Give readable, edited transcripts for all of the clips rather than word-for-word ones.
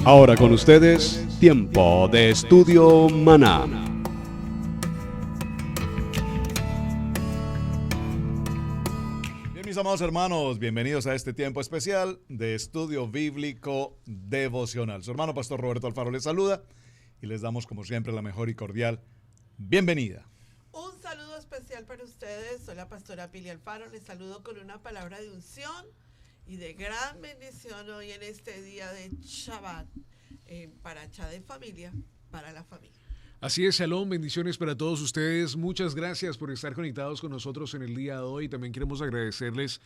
Ahora con ustedes, Tiempo de Estudio Maná. Bien, mis amados hermanos, bienvenidos a este tiempo especial de Estudio Bíblico Devocional. Su hermano Pastor Roberto Alfaro les saluda y les damos como siempre la mejor y cordial bienvenida. Un saludo especial para ustedes. Soy la pastora Pili Alfaro. Les saludo con una palabra de unción y de gran bendición hoy en este día de Shabbat, Parashá de familia, para la familia. Así es, Shalom, bendiciones para todos ustedes. Muchas gracias por estar conectados con nosotros en el día de hoy. También queremos agradecerles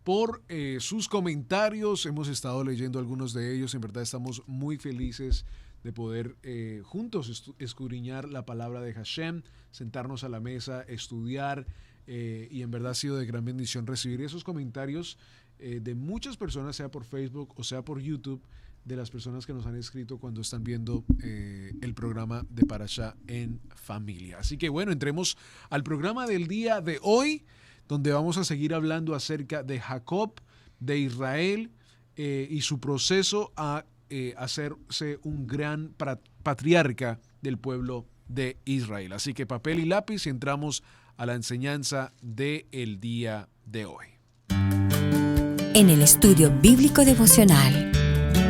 por sus comentarios. Hemos estado leyendo algunos de ellos. En verdad estamos muy felices de poder juntos escudriñar la palabra de Hashem, sentarnos a la mesa, estudiar, y en verdad ha sido de gran bendición recibir esos comentarios de muchas personas, sea por Facebook o sea por YouTube, de las personas que nos han escrito cuando están viendo el programa de Parashá en familia. Así que bueno, entremos al programa del día de hoy, donde vamos a seguir hablando acerca de Jacob, de Israel, y su proceso a hacerse un gran patriarca del pueblo de Israel. Así que papel y lápiz y entramos a la enseñanza del día de hoy. En el estudio bíblico devocional,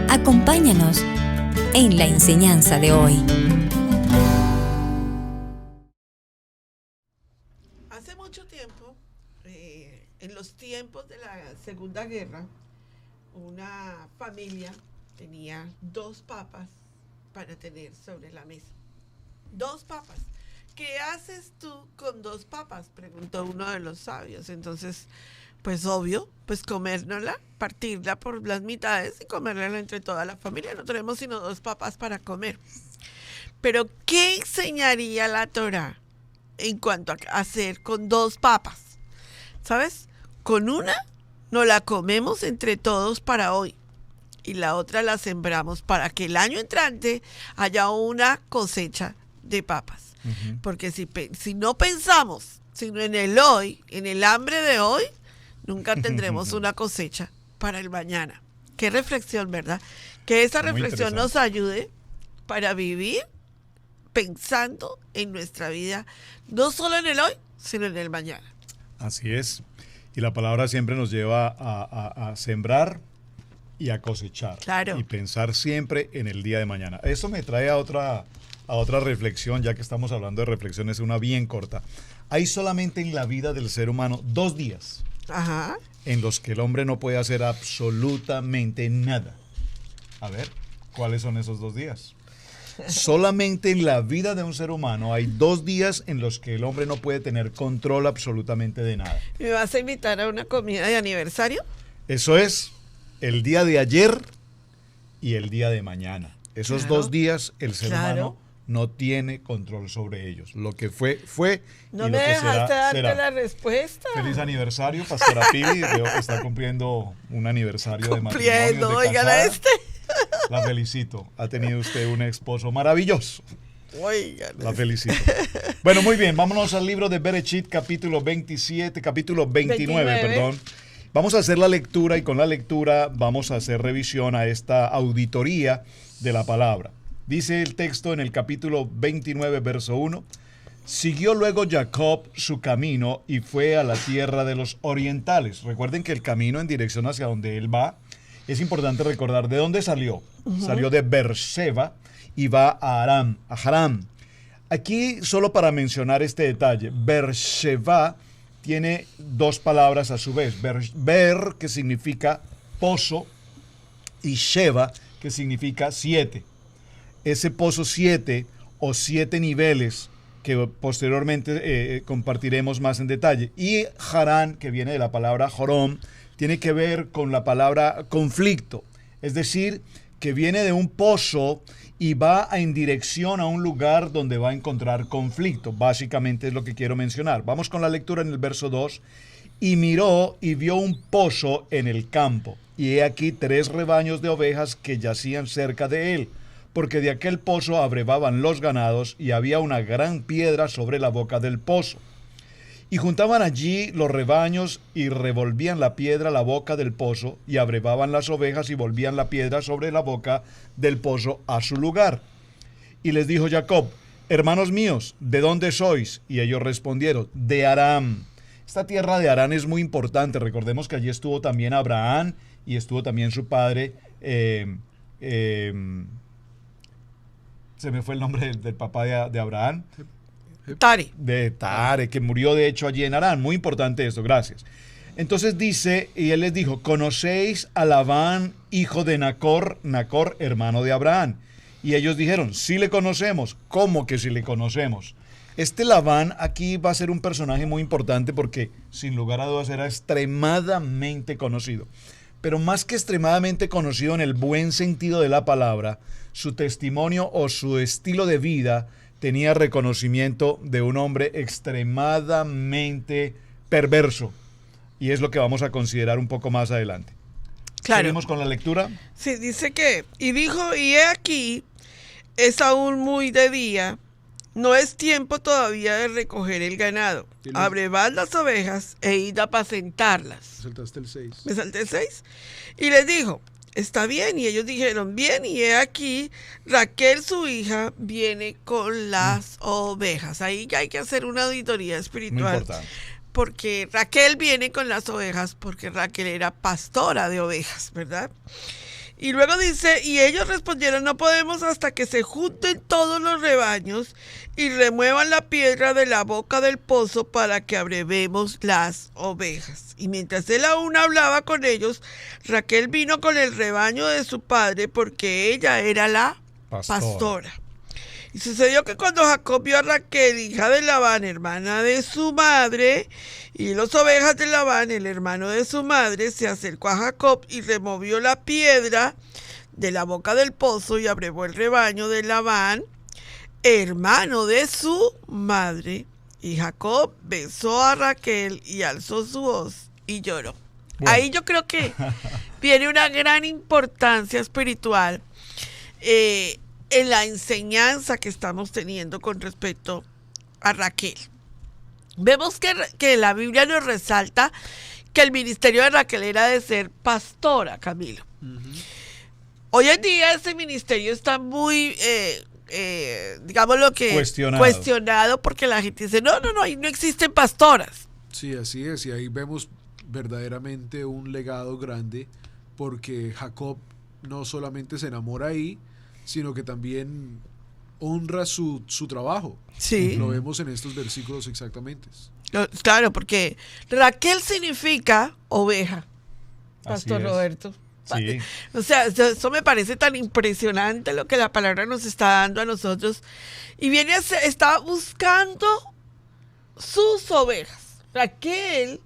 acompáñanos en la enseñanza de hoy. Hace mucho tiempo, en los tiempos de la Segunda Guerra, una familia tenía 2 papas para tener sobre la mesa. 2 papas. ¿Qué haces tú con 2 papas?, preguntó uno de los sabios. Entonces, pues obvio, pues comérnosla, partirla por las mitades y comérnosla entre toda la familia. No tenemos sino 2 papas para comer. Pero, ¿qué enseñaría la Torá en cuanto a hacer con 2 papas? ¿Sabes? Con una nos la comemos entre todos para hoy y la otra la sembramos para que el año entrante haya una cosecha de papas. Uh-huh. Porque si no pensamos sino en el hoy, en el hambre de hoy, nunca tendremos una cosecha para el mañana. Qué reflexión, ¿verdad? Que esa reflexión nos ayude para vivir pensando en nuestra vida, no solo en el hoy, sino en el mañana. Así es. Y la palabra siempre nos lleva a sembrar y a cosechar. Claro. Y pensar siempre en el día de mañana. Eso me trae a otra reflexión, ya que estamos hablando de reflexiones, una bien corta. Hay solamente en la vida del ser humano 2 días. Ajá. En los que el hombre no puede hacer absolutamente nada. A ver, ¿cuáles son esos 2 días? Solamente en la vida de un ser humano hay 2 días en los que el hombre no puede tener control absolutamente de nada. ¿Me vas a invitar a una comida de aniversario? Eso es el día de ayer y el día de mañana. Esos 2 días el ser humano no tiene control sobre ellos. Lo que fue, no y me lo que dejaste darte será. la respuesta. Feliz aniversario, Pastora Pili. Veo que está cumpliendo un aniversario de matrimonio. Oigan a este. La felicito. Ha tenido usted un esposo maravilloso. Oigan. La felicito. Bueno, muy bien. Vámonos al libro de Bereshit, capítulo 29, perdón. Vamos a hacer la lectura y con la lectura vamos a hacer revisión a esta auditoría de la palabra. Dice el texto en el capítulo 29, verso 1. Siguió luego Jacob su camino y fue a la tierra de los orientales. Recuerden que el camino en dirección hacia donde él va, es importante recordar de dónde salió. Uh-huh. Salió de Beersheba y va a Haram. Aquí, solo para mencionar este detalle, Beersheba tiene 2 palabras a su vez. Ber, que significa pozo, y Sheba, que significa 7. Ese pozo 7 o 7 niveles que posteriormente compartiremos más en detalle. Y Harán, que viene de la palabra Jorom, tiene que ver con la palabra conflicto. Es decir, que viene de un pozo y va en dirección a un lugar donde va a encontrar conflicto. Básicamente es lo que quiero mencionar. Vamos con la lectura en el verso 2. Y miró y vio un pozo en el campo, y he aquí 3 rebaños de ovejas que yacían cerca de él, porque de aquel pozo abrevaban los ganados, y había una gran piedra sobre la boca del pozo. Y juntaban allí los rebaños, y revolvían la piedra a la boca del pozo, y abrevaban las ovejas, y volvían la piedra sobre la boca del pozo a su lugar. Y les dijo Jacob: hermanos míos, ¿de dónde sois? Y ellos respondieron: de Aram. Esta tierra de Aram es muy importante. Recordemos que allí estuvo también Abraham, y estuvo también su padre, se me fue el nombre del papá de Abraham. Tare. De Tare, que murió de hecho allí en Harán. Muy importante esto, gracias. Entonces dice, y él les dijo: ¿conocéis a Labán, hijo de Nacor, hermano de Abraham? Y ellos dijeron: sí le conocemos. ¿Cómo que sí le conocemos? Este Labán aquí va a ser un personaje muy importante porque sin lugar a dudas era extremadamente conocido. Pero más que extremadamente conocido en el buen sentido de la palabra, su testimonio o su estilo de vida tenía reconocimiento de un hombre extremadamente perverso. Y es lo que vamos a considerar un poco más adelante. Claro. ¿Seguimos con la lectura? Sí, dice que, y dijo: y he aquí, es aún muy de día, no es tiempo todavía de recoger el ganado. Abrevad las ovejas e id a apacentarlas. Saltaste el 6. Me salté el 6. Y les dijo: está bien. Y ellos dijeron: bien. Y he aquí, Raquel, su hija, viene con las ovejas. Ahí ya hay que hacer una auditoría espiritual. Muy importante. Porque Raquel viene con las ovejas, porque Raquel era pastora de ovejas, ¿verdad? Y luego dice: y ellos respondieron: no podemos hasta que se junten todos los rebaños y remuevan la piedra de la boca del pozo para que abrevemos las ovejas. Y mientras él aún hablaba con ellos, Raquel vino con el rebaño de su padre, porque ella era la pastora. Y sucedió que cuando Jacob vio a Raquel, hija de Labán, hermana de su madre, y las ovejas de Labán, el hermano de su madre, se acercó a Jacob y removió la piedra de la boca del pozo y abrevó el rebaño de Labán, hermano de su madre. Y Jacob besó a Raquel y alzó su voz y lloró. Bueno. Ahí yo creo que viene una gran importancia espiritual en la enseñanza que estamos teniendo con respecto a Raquel. Vemos que la Biblia nos resalta que el ministerio de Raquel era de ser pastora, Camilo. Hoy en día ese ministerio está muy, digámoslo que cuestionado, porque la gente dice: no, ahí no existen pastoras. Sí, así es, y ahí vemos verdaderamente un legado grande, porque Jacob no solamente se enamora ahí, sino que también honra su trabajo. Sí. Lo vemos en estos versículos exactamente. Claro, porque Raquel significa oveja, Pastor Roberto. Sí. O sea, eso me parece tan impresionante lo que la palabra nos está dando a nosotros. Y está buscando sus ovejas. Raquel,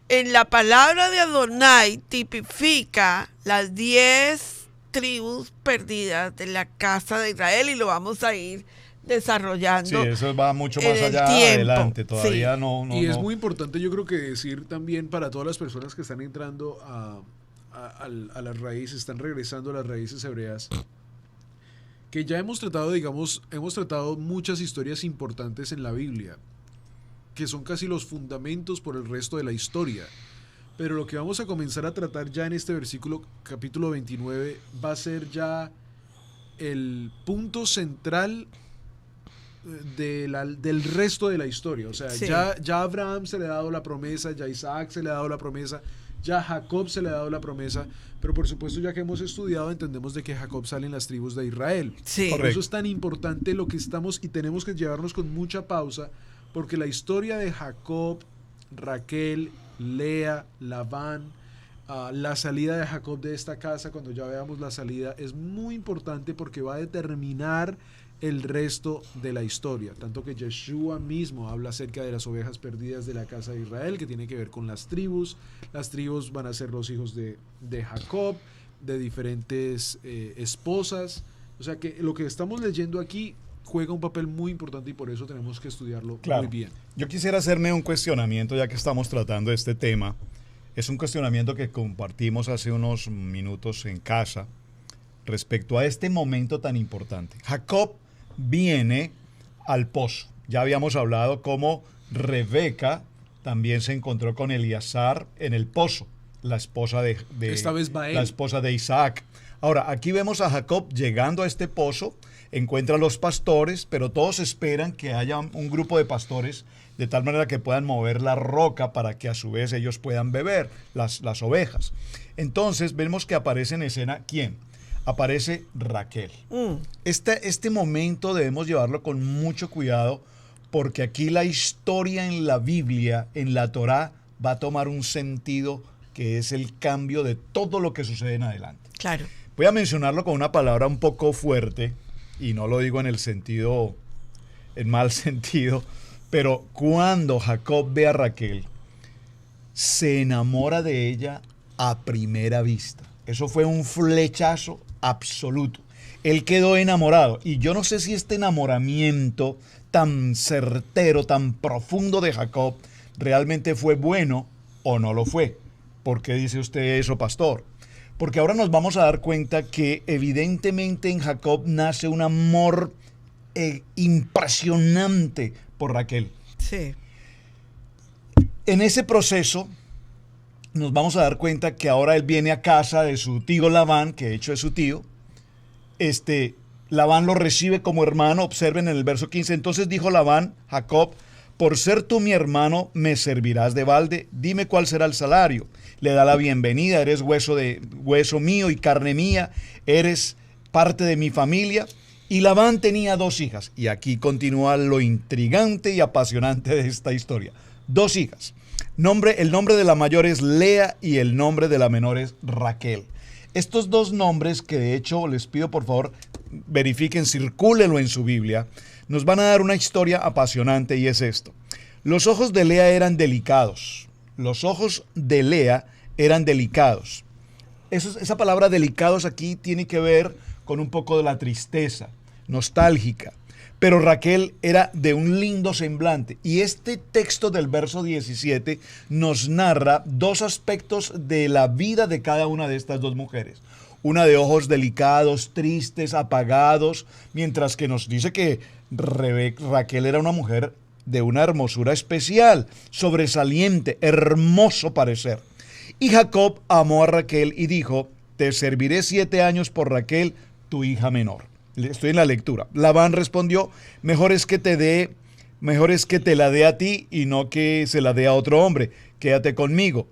en la palabra de Adonai, tipifica las 10 tribus perdidas de la casa de Israel, y lo vamos a ir desarrollando. Sí, eso va mucho más allá adelante, todavía sí. no. Es muy importante, yo creo que decir también para todas las personas que están entrando a las raíces, están regresando a las raíces hebreas, que ya hemos tratado muchas historias importantes en la Biblia, que son casi los fundamentos por el resto de la historia. Pero lo que vamos a comenzar a tratar ya en este versículo, capítulo 29, va a ser ya el punto central del resto de la historia. O sea, sí. ya a Abraham se le ha dado la promesa, ya a Isaac se le ha dado la promesa, ya a Jacob se le ha dado la promesa, pero por supuesto, ya que hemos estudiado, entendemos de que Jacob salen las tribus de Israel. Sí. Por eso es tan importante lo que estamos, y tenemos que llevarnos con mucha pausa, porque la historia de Jacob, Raquel, Lea, Labán, la salida de Jacob de esta casa, cuando ya veamos la salida, es muy importante porque va a determinar el resto de la historia, tanto que Yeshua mismo habla acerca de las ovejas perdidas de la casa de Israel, que tiene que ver con las tribus van a ser los hijos de Jacob, de diferentes esposas, o sea que lo que estamos leyendo aquí juega un papel muy importante, y por eso tenemos que estudiarlo muy bien. Yo quisiera hacerme un cuestionamiento, ya que estamos tratando este tema. Es un cuestionamiento que compartimos hace unos minutos en casa respecto a este momento tan importante. Jacob viene al pozo. Ya habíamos hablado cómo Rebeca también se encontró con Eliezer en el pozo, la esposa de esta vez la esposa de Isaac. Ahora, aquí vemos a Jacob llegando a este pozo, encuentra a los pastores, pero todos esperan que haya un grupo de pastores de tal manera que puedan mover la roca para que a su vez ellos puedan beber, las ovejas. Entonces vemos que aparece en escena, ¿quién? Aparece Raquel. Este momento debemos llevarlo con mucho cuidado porque aquí la historia en la Biblia, en la Torá, va a tomar un sentido que es el cambio de todo lo que sucede en adelante. Claro. Voy a mencionarlo con una palabra un poco fuerte y no lo digo en el sentido, en mal sentido, pero cuando Jacob ve a Raquel, se enamora de ella a primera vista. Eso fue un flechazo absoluto. Él quedó enamorado. Y yo no sé si este enamoramiento tan certero, tan profundo de Jacob, realmente fue bueno o no lo fue. ¿Por qué dice usted eso, pastor? Porque ahora nos vamos a dar cuenta que evidentemente en Jacob nace un amor impresionante por Raquel. Sí. En ese proceso nos vamos a dar cuenta que ahora él viene a casa de su tío Labán, que de hecho es su tío. Labán lo recibe como hermano, observen en el verso 15. Entonces dijo Labán, Jacob, por ser tú mi hermano, me servirás de balde, dime cuál será el salario. Le da la bienvenida, eres hueso mío y carne mía, eres parte de mi familia. Y Labán tenía 2 hijas, y aquí continúa lo intrigante y apasionante de esta historia. 2 hijas. El nombre de la mayor es Lea y el nombre de la menor es Raquel. Estos 2 nombres, que de hecho les pido por favor verifiquen, circúlenlo en su Biblia, nos van a dar una historia apasionante y es esto. Los ojos de Lea eran delicados. Los ojos de Lea eran delicados. Esa palabra delicados aquí tiene que ver con un poco de la tristeza, nostálgica. Pero Raquel era de un lindo semblante. Y este texto del verso 17 nos narra 2 aspectos de la vida de cada una de estas 2 mujeres. Una de ojos delicados, tristes, apagados, mientras que nos dice que Raquel era una mujer de una hermosura especial, sobresaliente, hermoso parecer. Y Jacob amó a Raquel y dijo, te serviré 7 años por Raquel, tu hija menor. Estoy en la lectura. Labán respondió, mejor es que te la dé a ti y no que se la dé a otro hombre. Quédate conmigo.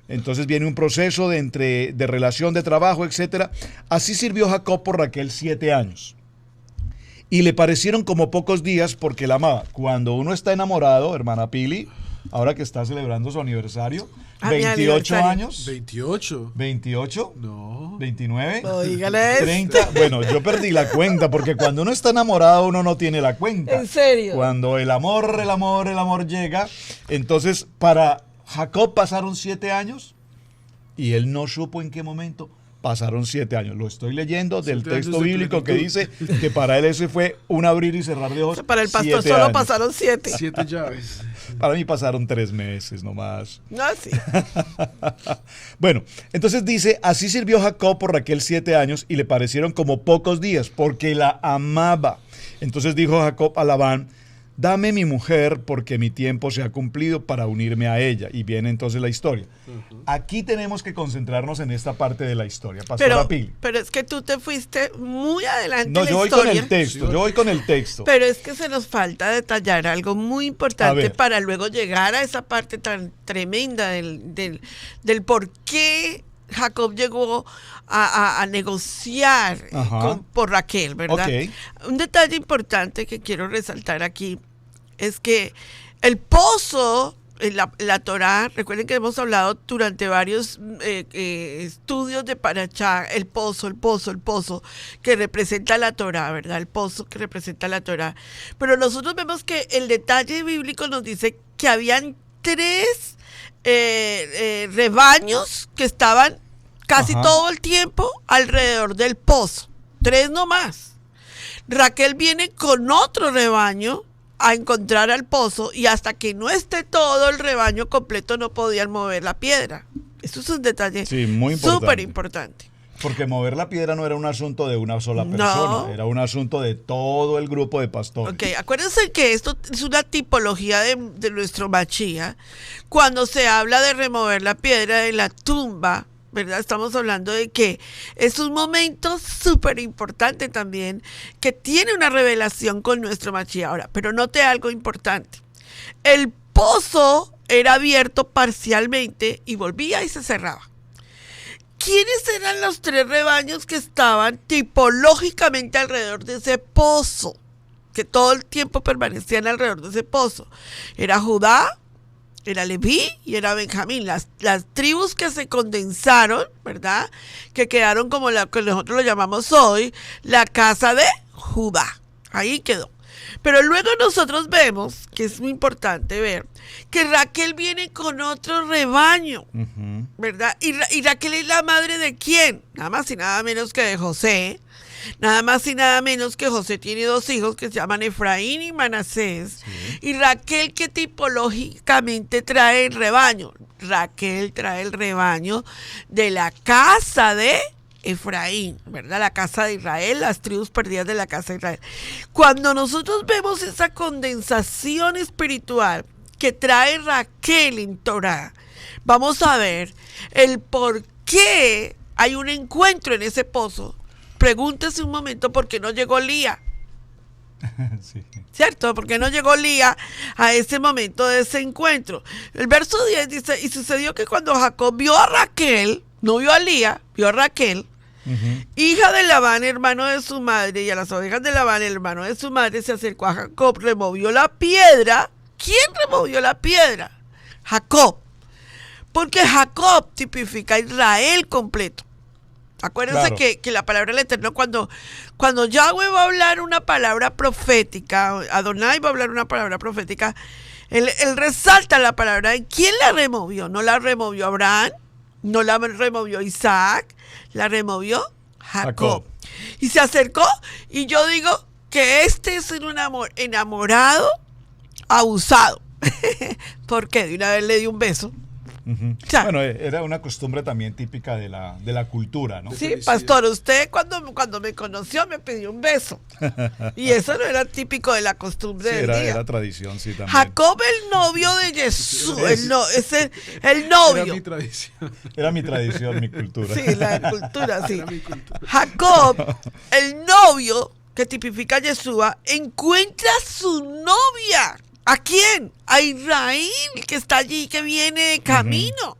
Entonces viene un proceso de relación de trabajo, etc. Así sirvió Jacob por Raquel 7 años. Y le parecieron como pocos días porque la amaba. Cuando uno está enamorado, hermana Pili, ahora que está celebrando su aniversario, 28 años. 28. 28. No. 29. Oígale 30. Bueno, yo perdí la cuenta porque cuando uno está enamorado uno no tiene la cuenta. ¿En serio? Cuando el amor llega, entonces para Jacob pasaron 7 años y él no supo en qué momento pasaron 7 años. Lo estoy leyendo del texto bíblico que dice que para él ese fue un abrir y cerrar de ojos. Para el pastor solo pasaron 7. 7 llaves. Para mí pasaron 3 meses nomás. No, sí. Bueno, entonces dice, así sirvió Jacob por Raquel 7 años y le parecieron como pocos días porque la amaba. Entonces dijo Jacob a Labán, dame mi mujer porque mi tiempo se ha cumplido para unirme a ella. Y viene entonces la historia. Aquí tenemos que concentrarnos en esta parte de la historia. Pastora Pili. Pero es que tú te fuiste muy adelante No, en la yo voy historia. con el texto, yo voy con el texto. Pero es que se nos falta detallar algo muy importante para luego llegar a esa parte tan tremenda del por qué Jacob llegó a negociar por Raquel, ¿verdad? Okay. Un detalle importante que quiero resaltar aquí es que el pozo, la Torá, recuerden que hemos hablado durante varios estudios de Parashá, el pozo, que representa la Torá, ¿verdad? El pozo que representa la Torá. Pero nosotros vemos que el detalle bíblico nos dice que habían 3 rebaños que estaban casi todo el tiempo alrededor del pozo. 3 nomás. Raquel viene con otro rebaño a encontrar al pozo y hasta que no esté todo el rebaño completo no podían mover la piedra. Eso es un detalle Sí, muy importante. súper importante. Porque mover la piedra no era un asunto de una sola persona, No. era un asunto de todo el grupo de pastores. Ok, acuérdense que esto es una tipología de nuestro Machía. Cuando se habla de remover la piedra de la tumba, ¿verdad? Estamos hablando de que es un momento súper importante también, que tiene una revelación con nuestro Machía. Ahora, pero note algo importante. El pozo era abierto parcialmente y volvía y se cerraba. ¿Quiénes eran los 3 rebaños que estaban tipológicamente alrededor de ese pozo? Que todo el tiempo permanecían alrededor de ese pozo. Era Judá, era Leví y era Benjamín. Las tribus que se condensaron, ¿verdad? Que quedaron como la que nosotros lo llamamos hoy, la casa de Judá. Ahí quedó. Pero luego nosotros vemos, que es muy importante ver, que Raquel viene con otro rebaño, ¿verdad? Y Raquel es la madre de ¿quién? Nada más y nada menos que de José. Nada más y nada menos que José tiene 2 hijos que se llaman Efraín y Manasés. Sí. Y Raquel, que tipológicamente trae el rebaño. Raquel trae el rebaño de la casa de Efraín, ¿verdad? La casa de Israel, las tribus perdidas de la casa de Israel. Cuando nosotros vemos esa condensación espiritual que trae Raquel en Torah, vamos a ver el por qué hay un encuentro en ese pozo. Pregúntese un momento por qué no llegó Lía. Sí. ¿Cierto? Porque no llegó Lía a ese momento de ese encuentro. El verso 10 dice, y sucedió que cuando Jacob vio a Raquel, no vio a Lía, vio a Raquel, hija de Labán, hermano de su madre, y a las ovejas de Labán, hermano de su madre, se acercó a Jacob, removió la piedra. ¿Quién removió la piedra? Jacob. Porque Jacob tipifica a Israel completo. Acuérdense claro. que la palabra del Eterno, cuando Yahweh va a hablar una palabra profética, Adonai va a hablar una palabra profética, él resalta la palabra. ¿Quién la removió? No la removió Abraham, no la removió Isaac, la removió Jacob. Y se acercó, y yo digo que este es un enamorado abusado. ¿Por qué? De una vez le dio un beso. O sea, bueno, era una costumbre también típica de la cultura, ¿no? Sí, pastor, usted cuando me conoció me pidió un beso. Y eso no era típico de la costumbre del día. Era tradición, sí, también. Jacob, el novio de Jesús, el novio. Era mi tradición. Era mi tradición, mi cultura. Sí, la cultura, sí. Jacob, el novio que tipifica a Yeshua, encuentra a su novia. ¿A quién? A Israel, que está allí, que viene de camino.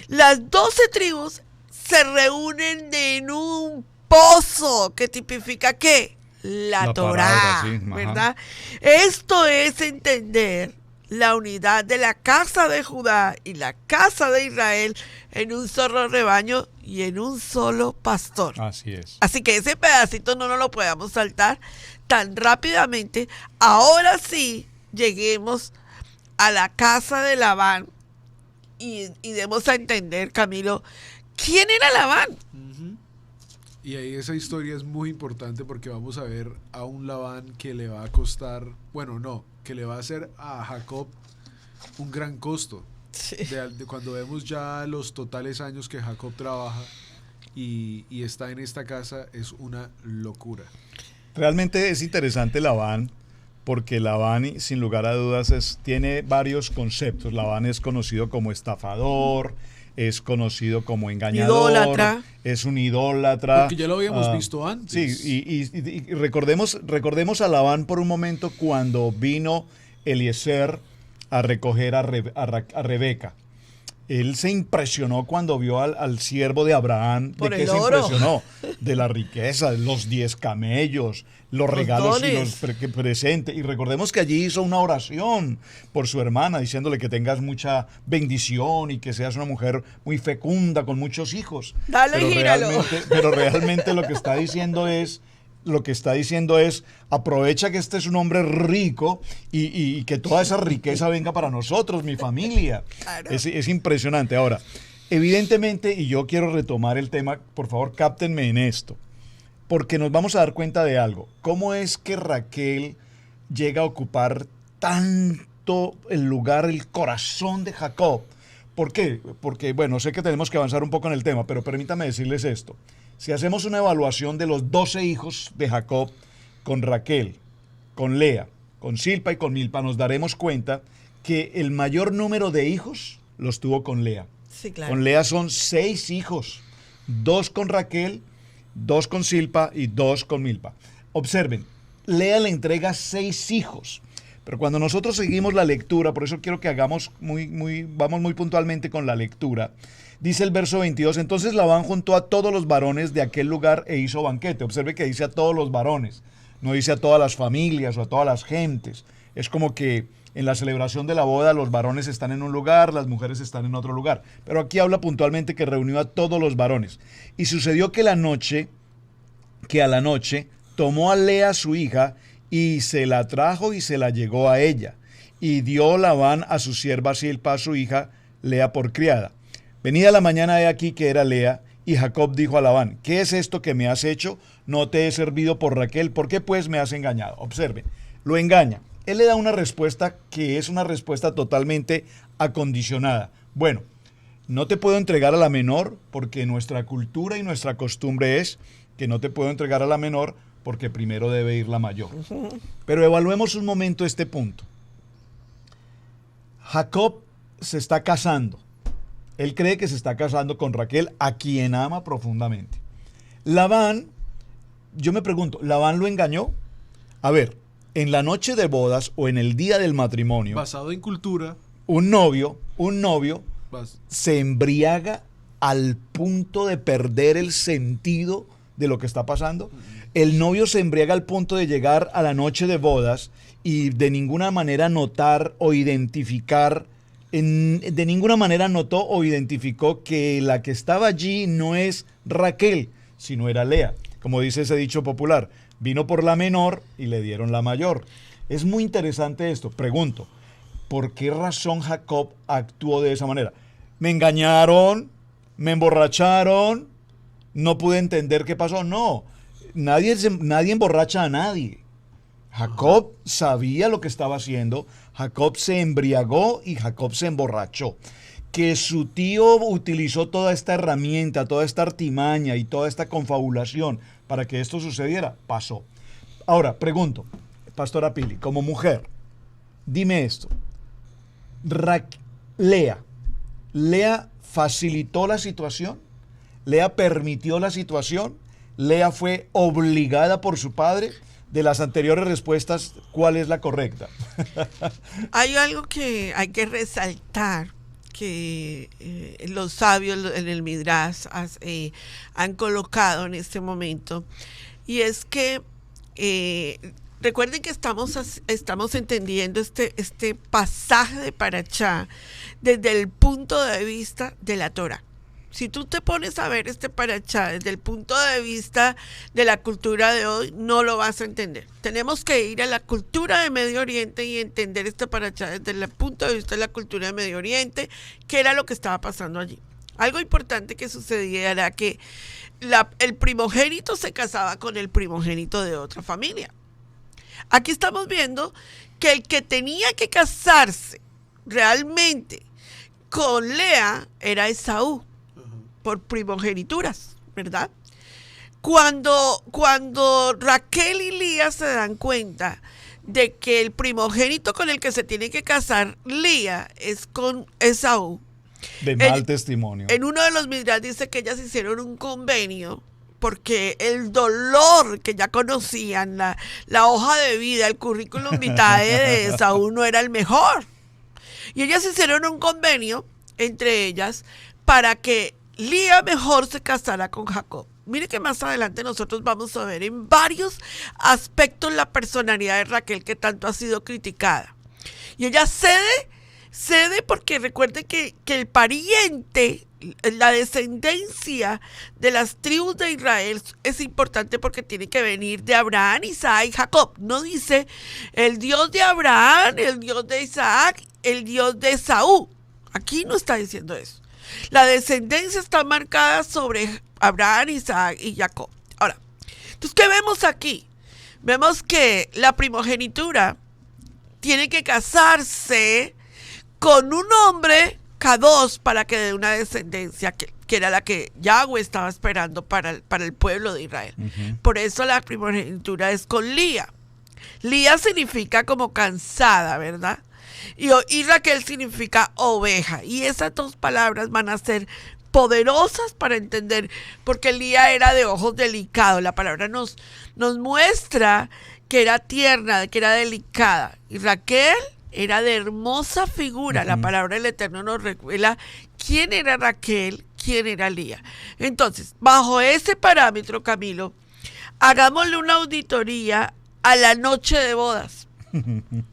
Las 12 tribus se reúnen en un pozo que tipifica ¿qué? La Torá, sí, ¿verdad? Esto es entender la unidad de la casa de Judá y la casa de Israel en un solo rebaño y en un solo pastor. Así es. Así que ese pedacito no nos lo podamos saltar tan rápidamente. Ahora sí, lleguemos a la casa de Labán y demos a entender, Camilo, ¿quién era Labán? Y ahí esa historia es muy importante porque vamos a ver a un Labán que le va a costar, que le va a hacer a Jacob un gran costo. Sí. De cuando vemos ya los totales años que Jacob trabaja y está en esta casa, es una locura. Realmente es interesante Labán, porque Labán, sin lugar a dudas, tiene varios conceptos. Labán es conocido como estafador, es conocido como engañador, idólatra. Es un idólatra. Porque ya lo habíamos visto antes. Sí, y recordemos a Labán por un momento cuando vino Eliezer a recoger a Rebeca. Él se impresionó cuando vio al siervo de Abraham. Por ¿de qué se impresionó? De la riqueza, los 10 camellos, los regalos y los presentes. Y recordemos que allí hizo una oración por su hermana, diciéndole que tengas mucha bendición y que seas una mujer muy fecunda, con muchos hijos. Dale, gíralo. Pero realmente lo que está diciendo es, aprovecha que este es un hombre rico y que toda esa riqueza venga para nosotros, mi familia. Claro. Es impresionante. Ahora, evidentemente, y yo quiero retomar el tema, por favor, cáptenme en esto, porque nos vamos a dar cuenta de algo. ¿Cómo es que Raquel llega a ocupar tanto el lugar, el corazón de Jacob? ¿Por qué? Porque, bueno, sé que tenemos que avanzar un poco en el tema, pero permítame decirles esto. Si hacemos una evaluación de los 12 hijos de Jacob con Raquel, con Lea, con Zilpa y con Milpa, nos daremos cuenta que el mayor número de hijos los tuvo con Lea. Sí, claro. Con Lea son 6 hijos, 2 con Raquel, 2 con Zilpa y 2 con Milpa. Observen, Lea le entrega 6 hijos. Pero cuando nosotros seguimos la lectura, por eso quiero que vamos muy puntualmente con la lectura, dice el verso 22, entonces Labán juntó a todos los varones de aquel lugar e hizo banquete. Observe que dice a todos los varones, no dice a todas las familias o a todas las gentes. Es como que en la celebración de la boda los varones están en un lugar, las mujeres están en otro lugar. Pero aquí habla puntualmente que reunió a todos los varones. Y sucedió que a la noche tomó a Lea su hija y se la trajo y se la llegó a ella. Y dio Labán a su sierva Zilpa, su hija, Lea por criada. Venida la mañana, he aquí que era Lea, y Jacob dijo a Labán, ¿qué es esto que me has hecho? No te he servido por Raquel, ¿por qué pues me has engañado? Observen, lo engaña. Él le da una respuesta que es una respuesta totalmente acondicionada. Bueno, no te puedo entregar a la menor porque nuestra cultura y nuestra costumbre es que no te puedo entregar a la menor porque primero debe ir la mayor. Pero evaluemos un momento este punto. Jacob se está casando. Él cree que se está casando con Raquel, a quien ama profundamente. Labán, yo me pregunto, ¿Labán lo engañó? A ver, en la noche de bodas o en el día del matrimonio, basado en cultura, un novio se embriaga al punto de perder el sentido de lo que está pasando. El novio se embriaga al punto de llegar a la noche de bodas y de ninguna manera notar o identificar, de ninguna manera notó o identificó que la que estaba allí no es Raquel, sino era Lea. Como dice ese dicho popular, vino por la menor y le dieron la mayor. Es muy interesante esto. Pregunto, ¿por qué razón Jacob actuó de esa manera? ¿Me engañaron? ¿Me emborracharon? ¿No pude entender qué pasó? No, nadie emborracha a nadie. Jacob sabía lo que estaba haciendo, Jacob se embriagó y Jacob se emborrachó. Que su tío utilizó toda esta herramienta, toda esta artimaña y toda esta confabulación para que esto sucediera, pasó. Ahora, pregunto, Pastora Pili, como mujer, dime esto. ¿Lea facilitó la situación? ¿Lea permitió la situación? ¿Lea fue obligada por su padre? De las anteriores respuestas, ¿cuál es la correcta? Hay algo que hay que resaltar, que los sabios en el Midrash han colocado en este momento, y es que recuerden que estamos entendiendo este pasaje de Parashá desde el punto de vista de la Torah. Si tú te pones a ver este Parashá desde el punto de vista de la cultura de hoy, no lo vas a entender. Tenemos que ir a la cultura de Medio Oriente y entender este Parashá desde el punto de vista de la cultura de Medio Oriente, qué era lo que estaba pasando allí. Algo importante que sucedía era que el primogénito se casaba con el primogénito de otra familia. Aquí estamos viendo que el que tenía que casarse realmente con Lea era Esaú, por primogenituras, ¿verdad? Cuando Raquel y Lía se dan cuenta de que el primogénito con el que se tiene que casar Lía es con Esaú. De mal testimonio. En uno de los Midrash dice que ellas hicieron un convenio porque el dolor que ya conocían, la hoja de vida, el currículum vitae de Esaú no era el mejor. Y ellas hicieron un convenio entre ellas para que Lía mejor se casará con Jacob. Mire que más adelante nosotros vamos a ver en varios aspectos la personalidad de Raquel que tanto ha sido criticada. Y ella cede porque recuerde que el pariente, la descendencia de las tribus de Israel es importante porque tiene que venir de Abraham, Isaac y Jacob. No dice el Dios de Abraham, el Dios de Isaac, el Dios de Esaú. Aquí no está diciendo eso. La descendencia está marcada sobre Abraham, Isaac y Jacob. Ahora, entonces, ¿qué vemos aquí? Vemos que la primogenitura tiene que casarse con un hombre K2 para que dé una descendencia que era la que Yahweh estaba esperando para el pueblo de Israel. Por eso la primogenitura es con Lía. Lía significa como cansada, ¿verdad? Y Raquel significa oveja. Y esas dos palabras van a ser poderosas para entender, porque Lía era de ojos delicados. La palabra nos muestra que era tierna, que era delicada. Y Raquel era de hermosa figura. La palabra del Eterno nos revela quién era Raquel, quién era Lía. Entonces, bajo ese parámetro, Camilo, hagámosle una auditoría a la noche de bodas.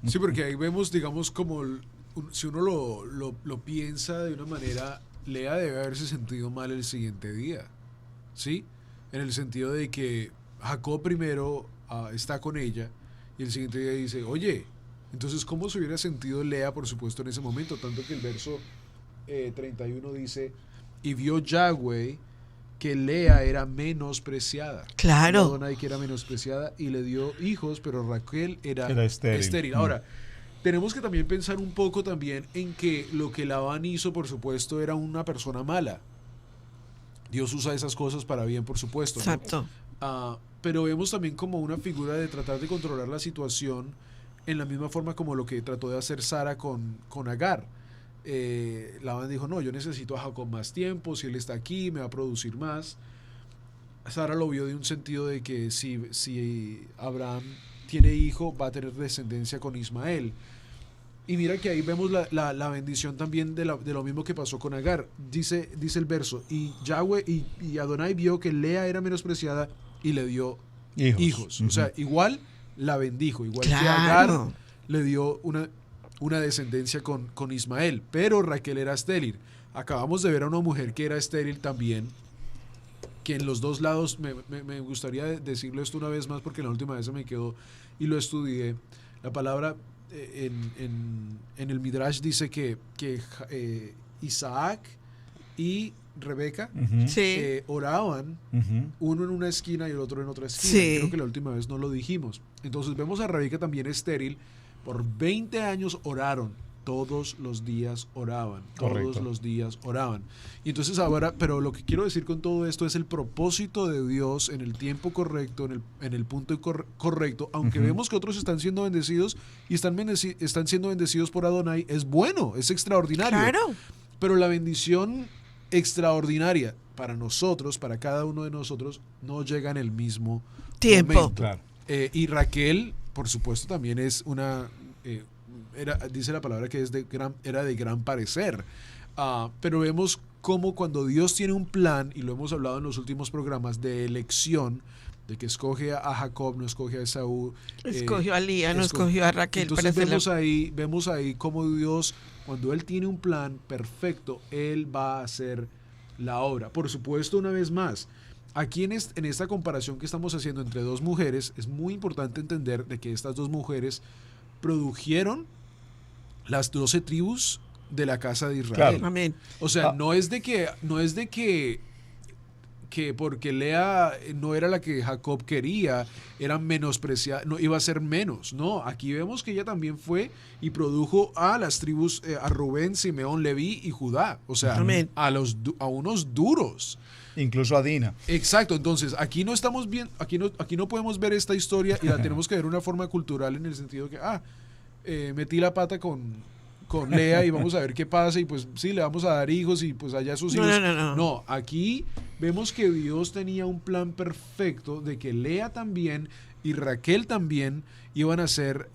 Sí, porque ahí vemos, digamos, como si uno lo piensa de una manera, Lea debe haberse sentido mal el siguiente día, ¿sí? En el sentido de que Jacob primero está con ella y el siguiente día dice, oye, entonces ¿cómo se hubiera sentido Lea, por supuesto, en ese momento? Tanto que el verso 31 dice, y vio Yahweh que Lea era menospreciada. Claro. Adonai que era menospreciada y le dio hijos, pero Raquel era estéril. Ahora, tenemos que también pensar un poco también en que lo que Labán hizo, por supuesto, era una persona mala. Dios usa esas cosas para bien, por supuesto, ¿no? Exacto. Pero vemos también como una figura de tratar de controlar la situación en la misma forma como lo que trató de hacer Sara con Agar. Labán dijo, no, yo necesito a Jacob más tiempo, si él está aquí me va a producir más. Sara lo vio de un sentido de que si Abraham tiene hijo, va a tener descendencia con Ismael. Y mira que ahí vemos la bendición también de lo mismo que pasó con Agar. Dice el verso, y Yahweh y Adonai vio que Lea era menospreciada y le dio hijos. O sea, igual la bendijo, igual que Agar le dio una descendencia con Ismael, pero Raquel era estéril. Acabamos de ver a una mujer que era estéril también, que en los dos lados, me gustaría decirlo esto una vez más porque la última vez se me quedó y lo estudié. La palabra en el Midrash dice que Isaac y Rebeca oraban, uno en una esquina y el otro en otra esquina. Sí. Creo que la última vez no lo dijimos. Entonces vemos a Rebeca también estéril. Por 20 años oraron, todos los días oraban, todos los días oraban. Y entonces ahora, pero lo que quiero decir con todo esto es el propósito de Dios en el tiempo correcto, en el punto correcto, aunque vemos que otros están siendo bendecidos y están siendo bendecidos por Adonai, es bueno, es extraordinario. Claro. Pero la bendición extraordinaria para nosotros, para cada uno de nosotros, no llega en el mismo tiempo. momento. Claro. Y Raquel, por supuesto, también es una, dice la palabra que era de gran parecer. Pero vemos cómo cuando Dios tiene un plan, y lo hemos hablado en los últimos programas, de elección, de que escoge a Jacob, no escoge a Esaú. Escogió a Lía, no escogió a Raquel. Entonces vemos ahí cómo Dios, cuando Él tiene un plan perfecto, Él va a hacer la obra. Por supuesto, una vez más, aquí en esta comparación que estamos haciendo entre dos mujeres, es muy importante entender de que estas dos mujeres produjeron las 12 tribus de la casa de Israel. Claro. Amén. O sea, no es de que porque Lea no era la que Jacob quería, era menospreciada, no iba a ser menos. No, aquí vemos que ella también fue y produjo a las tribus, a Rubén, Simeón, Leví y Judá. O sea, Amén. a unos duros. Incluso a Dina. Exacto, entonces aquí no estamos bien, aquí no podemos ver esta historia y la tenemos que ver de una forma cultural en el sentido que metí la pata con Lea y vamos a ver qué pasa y pues sí, le vamos a dar hijos y pues allá sus hijos. No, aquí vemos que Dios tenía un plan perfecto de que Lea también y Raquel también iban a ser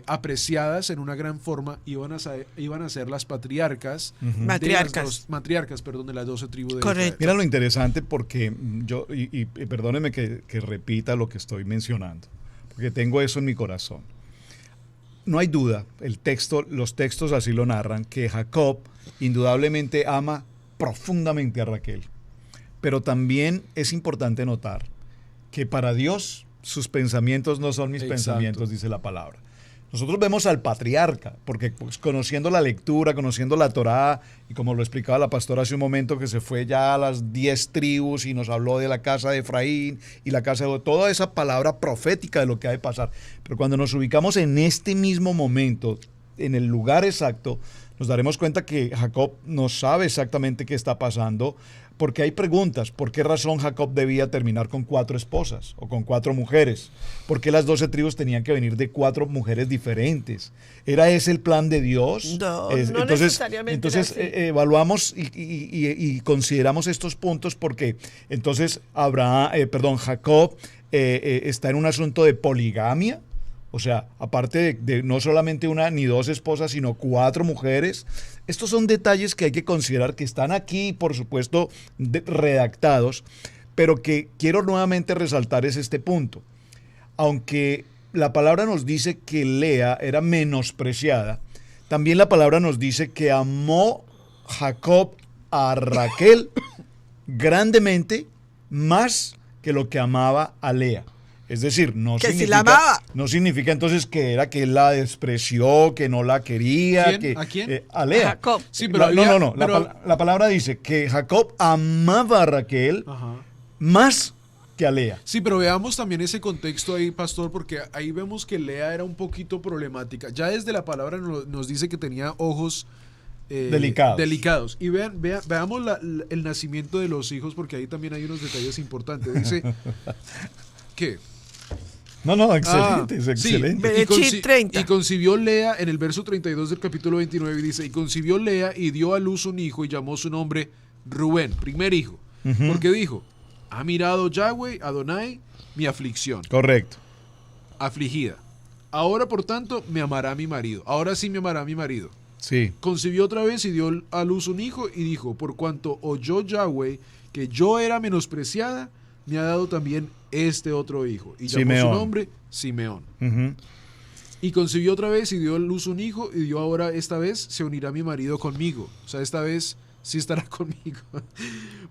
apreciadas en una gran forma, iban a ser las patriarcas, matriarcas, de las 12 tribus de Israel. Mira lo interesante porque yo, y perdóneme que repita lo que estoy mencionando, porque tengo eso en mi corazón. No hay duda, los textos así lo narran, que Jacob indudablemente ama profundamente a Raquel. Pero también es importante notar que para Dios sus pensamientos no son mis pensamientos, dice la palabra. Nosotros vemos al patriarca, porque pues, conociendo la lectura, conociendo la Torá, y como lo explicaba la pastora hace un momento, que se fue ya a las 10 tribus y nos habló de la casa de Efraín y la casa de... Toda esa palabra profética de lo que ha de pasar. Pero cuando nos ubicamos en este mismo momento, en el lugar exacto, nos daremos cuenta que Jacob no sabe exactamente qué está pasando, porque hay preguntas. ¿Por qué razón Jacob debía terminar con 4 esposas o con 4 mujeres? ¿Por qué las 12 tribus tenían que venir de 4 mujeres diferentes? ¿Era ese el plan de Dios? No, No necesariamente. Entonces evaluamos y consideramos estos puntos porque entonces Jacob está en un asunto de poligamia. O sea, aparte de no solamente una ni 2 esposas, sino 4 mujeres. Estos son detalles que hay que considerar, que están aquí, por supuesto, redactados, pero que quiero nuevamente resaltar es este punto. Aunque la palabra nos dice que Lea era menospreciada, también la palabra nos dice que amó Jacob a Raquel grandemente más que lo que amaba a Lea. Es decir, no significa entonces que él la despreció, que no la quería. ¿A quién? A Lea. A Jacob. Sí, pero no. La palabra dice que Jacob amaba a Raquel más que a Lea. Sí, pero veamos también ese contexto ahí, pastor, porque ahí vemos que Lea era un poquito problemática. Ya desde la palabra nos dice que tenía ojos delicados. Y veamos el nacimiento de los hijos, porque ahí también hay unos detalles importantes. Dice, ¿qué? No, excelente, es excelente. Y concibió Lea, en el verso 32 del capítulo 29, dice, y concibió Lea y dio a luz un hijo y llamó su nombre Rubén, primer hijo. Porque dijo, ha mirado Yahweh, Adonai, mi aflicción. Correcto. Afligida. Ahora, por tanto, me amará mi marido. Ahora sí me amará mi marido. Sí. Concibió otra vez y dio a luz un hijo y dijo, por cuanto oyó Yahweh que yo era menospreciada, me ha dado también este otro hijo. Y llamó su nombre Simeón. Y concibió otra vez y dio a luz un hijo y dio ahora, esta vez, se unirá mi marido conmigo. O sea, esta vez sí estará conmigo.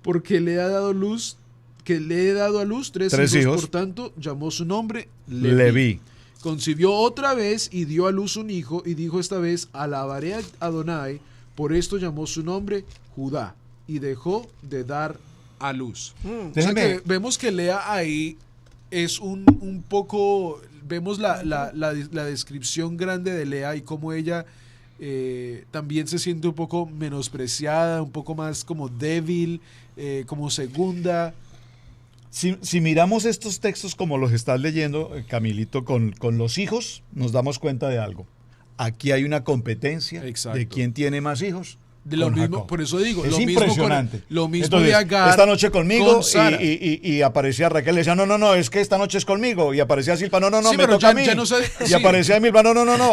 Porque le he dado a luz 3 hijos. Por tanto, llamó su nombre Leví. Concibió otra vez y dio a luz un hijo y dijo esta vez, alabaré a Adonai, por esto llamó su nombre Judá y dejó de dar a luz. O sea que vemos que Lea ahí es un poco, vemos la descripción grande de Lea y cómo ella también se siente un poco menospreciada, un poco más como débil, como segunda. Si miramos estos textos como los estás leyendo, Camilito, con los hijos, nos damos cuenta de algo. Aquí hay una competencia. Exacto. De quién tiene más hijos. De lo mismo, por eso digo, es lo impresionante. Mismo lo mismo Entonces, de Agar. Esta noche conmigo con y aparecía Raquel, le decía, no, es que esta noche es conmigo. Y aparecía Silpa, no, sí, me toca a mí. No sé, y aparecía Milpa, no,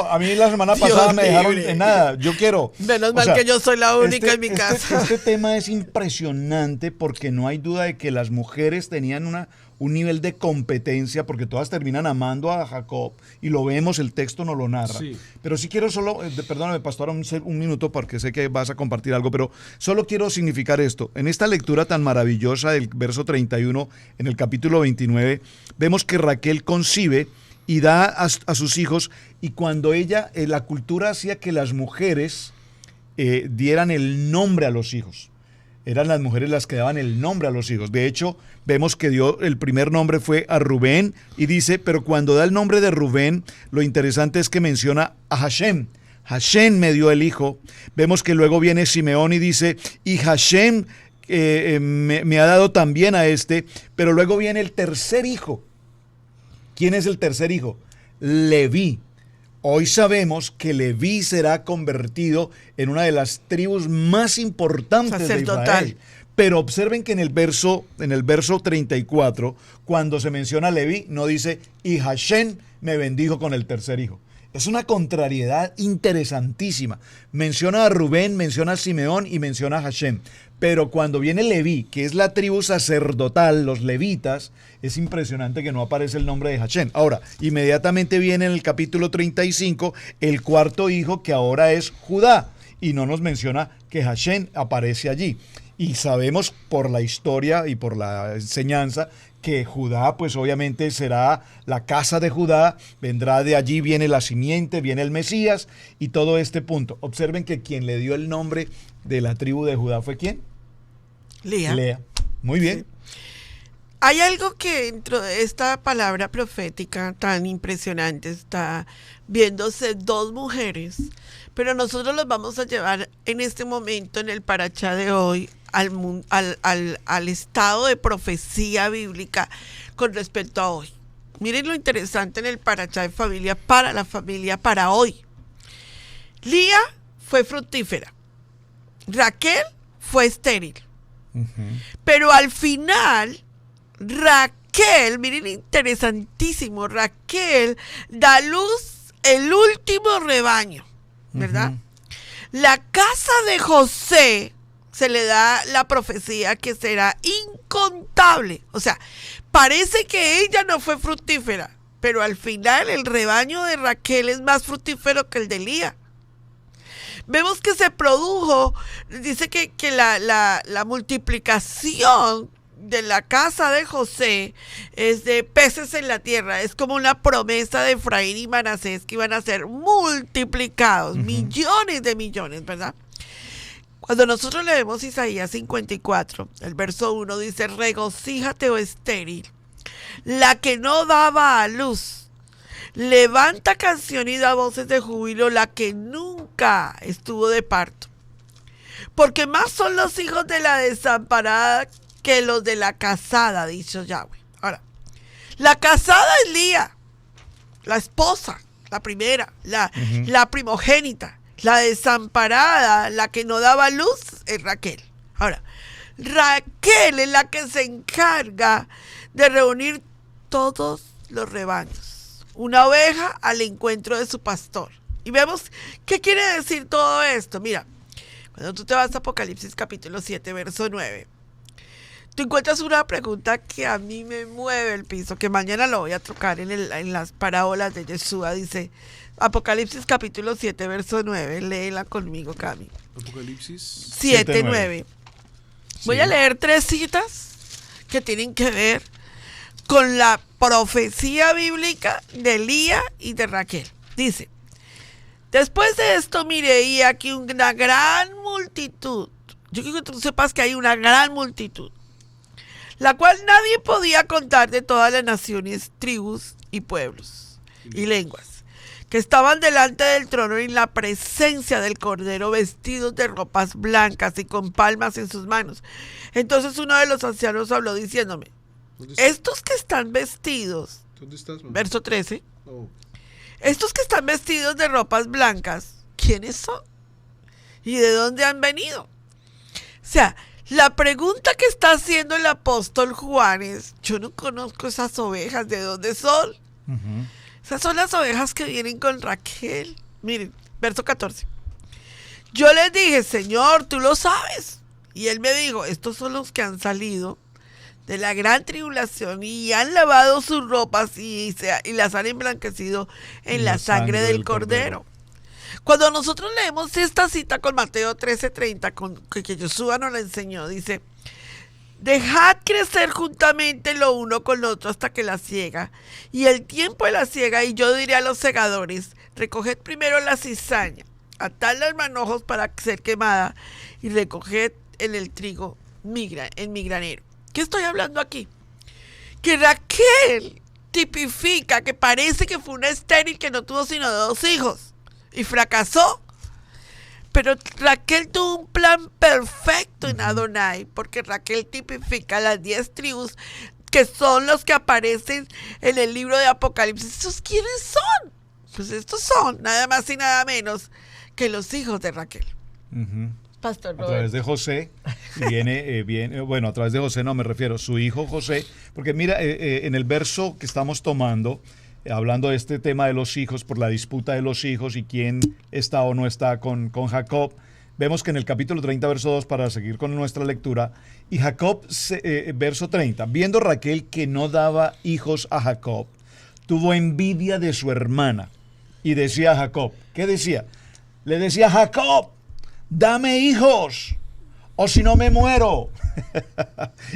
a mí la semana pasada me dejaron en nada, yo quiero. Menos mal que yo soy la única en mi casa. Este tema es impresionante porque no hay duda de que las mujeres tenían un nivel de competencia, porque todas terminan amando a Jacob, y lo vemos, el texto nos lo narra. Sí. Pero sí quiero solo, perdóname, pastor, un minuto, porque sé que vas a compartir algo, pero solo quiero significar esto. En esta lectura tan maravillosa del verso 31, en el capítulo 29, vemos que Raquel concibe y da a sus hijos, y cuando ella, la cultura hacía que las mujeres dieran el nombre a los hijos. Eran las mujeres las que daban el nombre a los hijos. De hecho, vemos que dio el primer nombre fue a Rubén, y dice, pero cuando da el nombre de Rubén, lo interesante es que menciona a Hashem. Hashem me dio el hijo. Vemos que luego viene Simeón y dice, y Hashem me ha dado también a este, pero luego viene el tercer hijo. ¿Quién es el tercer hijo? Leví. Hoy sabemos que Leví será convertido en una de las tribus más importantes de Israel. Pero observen que en el verso 34, cuando se menciona a Leví, no dice, y Hashem me bendijo con el tercer hijo. Es una contrariedad interesantísima. Menciona a Rubén, menciona a Simeón y menciona a Hashem. Pero cuando viene Leví, que es la tribu sacerdotal, los levitas, es impresionante que no aparece el nombre de Hashem. Ahora, inmediatamente viene en el capítulo 35 el cuarto hijo, que ahora es Judá, y no nos menciona que Hashem aparece allí. Y sabemos por la historia y por la enseñanza que Judá, pues obviamente será la casa de Judá, vendrá de allí, viene la simiente, viene el Mesías y todo este punto. Observen que quien le dio el nombre de la tribu de Judá fue ¿quién? Lea. Muy bien. Sí. Hay algo que dentro de esta palabra profética tan impresionante está viéndose dos mujeres, Pero nosotros los vamos a llevar en este momento, en el parachá de hoy, al estado de profecía bíblica con respecto a hoy. Miren lo interesante en el parachá de familia, para la familia, para hoy. Lía fue fructífera. Raquel fue estéril. Pero al final, Raquel, miren, interesantísimo, Raquel da luz el último rebaño, ¿verdad? La casa de José se le da la profecía que será incontable. O sea, parece que ella no fue fructífera, pero al final el rebaño de Raquel es más fructífero que el de Lía. Vemos que se produjo, dice que la multiplicación de la casa de José es de peces en la tierra. Es como una promesa de Efraín y Manasés que iban a ser multiplicados, millones de millones, ¿verdad? Cuando nosotros leemos Isaías 54, el verso 1 dice: regocíjate, oh estéril, la que no daba a luz. Levanta canción y da voces de júbilo, la que nunca estuvo de parto. Porque más son los hijos de la desamparada que los de la casada, dicho Yahweh. Ahora, la casada es Lía, la esposa, la primera, la primogénita. La desamparada, la que no daba luz, es Raquel. Ahora, Raquel es la que se encarga de reunir todos los rebaños. Una oveja al encuentro de su pastor. Y vemos qué quiere decir todo esto. Mira, cuando tú te vas a Apocalipsis capítulo 7, verso 9, tú encuentras una pregunta que a mí me mueve el piso, que mañana lo voy a tocar en las parábolas de Yeshua. Dice, Apocalipsis capítulo 7, verso 9. Léela conmigo, Cami. Apocalipsis 7, 9. Voy a leer 3 citas que tienen que ver con la profecía bíblica de Lía y de Raquel. Dice: después de esto miré y aquí una gran multitud. Yo quiero que tú sepas que hay una gran multitud, la cual nadie podía contar, de todas las naciones, tribus y pueblos y lenguas, que estaban delante del trono en la presencia del Cordero, vestidos de ropas blancas y con palmas en sus manos. Entonces uno de los ancianos habló diciéndome: estos que están vestidos, ¿dónde estás, mamá? verso 13, Oh. estos que están vestidos de ropas blancas, ¿quiénes son? ¿Y de dónde han venido? O sea, la pregunta que está haciendo el apóstol Juan es: yo no conozco esas ovejas, ¿de dónde son? Esas son las ovejas que vienen con Raquel. Miren, verso 14. Yo les dije: Señor, tú lo sabes. Y él me dijo: estos son los que han salido de la gran tribulación y han lavado sus ropas y las han emblanquecido en la sangre del Cordero. Cuando nosotros leemos esta cita con Mateo 13:30, que Yeshua nos la enseñó, dice: dejad crecer juntamente lo uno con lo otro hasta que la siega, y el tiempo de la siega, y yo diré a los segadores: recoged primero la cizaña, atadla en manojos para ser quemada, y recoged en el trigo en mi granero. ¿Qué estoy hablando aquí? Que Raquel tipifica que parece que fue una estéril que no tuvo sino 2 hijos y fracasó. Pero Raquel tuvo un plan perfecto en Adonai, porque Raquel tipifica las 10 tribus que son los que aparecen en el libro de Apocalipsis. ¿Estos quiénes son? Pues estos son nada más y nada menos que los hijos de Raquel. Pastor Robert. A través de José viene, bueno, a través de José no me refiero, su hijo José, porque mira, en el verso que estamos tomando, hablando de este tema de los hijos, por la disputa de los hijos y quién está o no está con Jacob, vemos que en el capítulo 30, verso 2, para seguir con nuestra lectura, y Jacob, verso 30, viendo Raquel que no daba hijos a Jacob, tuvo envidia de su hermana y decía a Jacob, ¿qué decía? Le decía: Jacob, dame hijos, o si no me muero.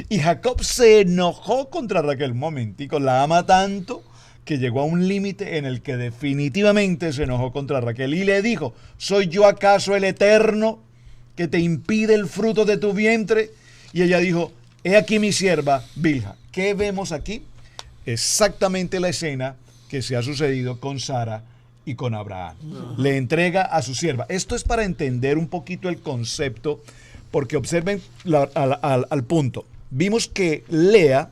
Y Jacob se enojó contra Raquel. Un momentico, la ama tanto que llegó a un límite en el que definitivamente se enojó contra Raquel y le dijo: ¿soy yo acaso el Eterno que te impide el fruto de tu vientre? Y ella dijo: he aquí mi sierva Bilha. ¿Qué vemos aquí? Exactamente la escena que se ha sucedido con Sara y con Abraham. Le entrega a su sierva. Esto es para entender un poquito el concepto, porque observen al punto. Vimos que Lea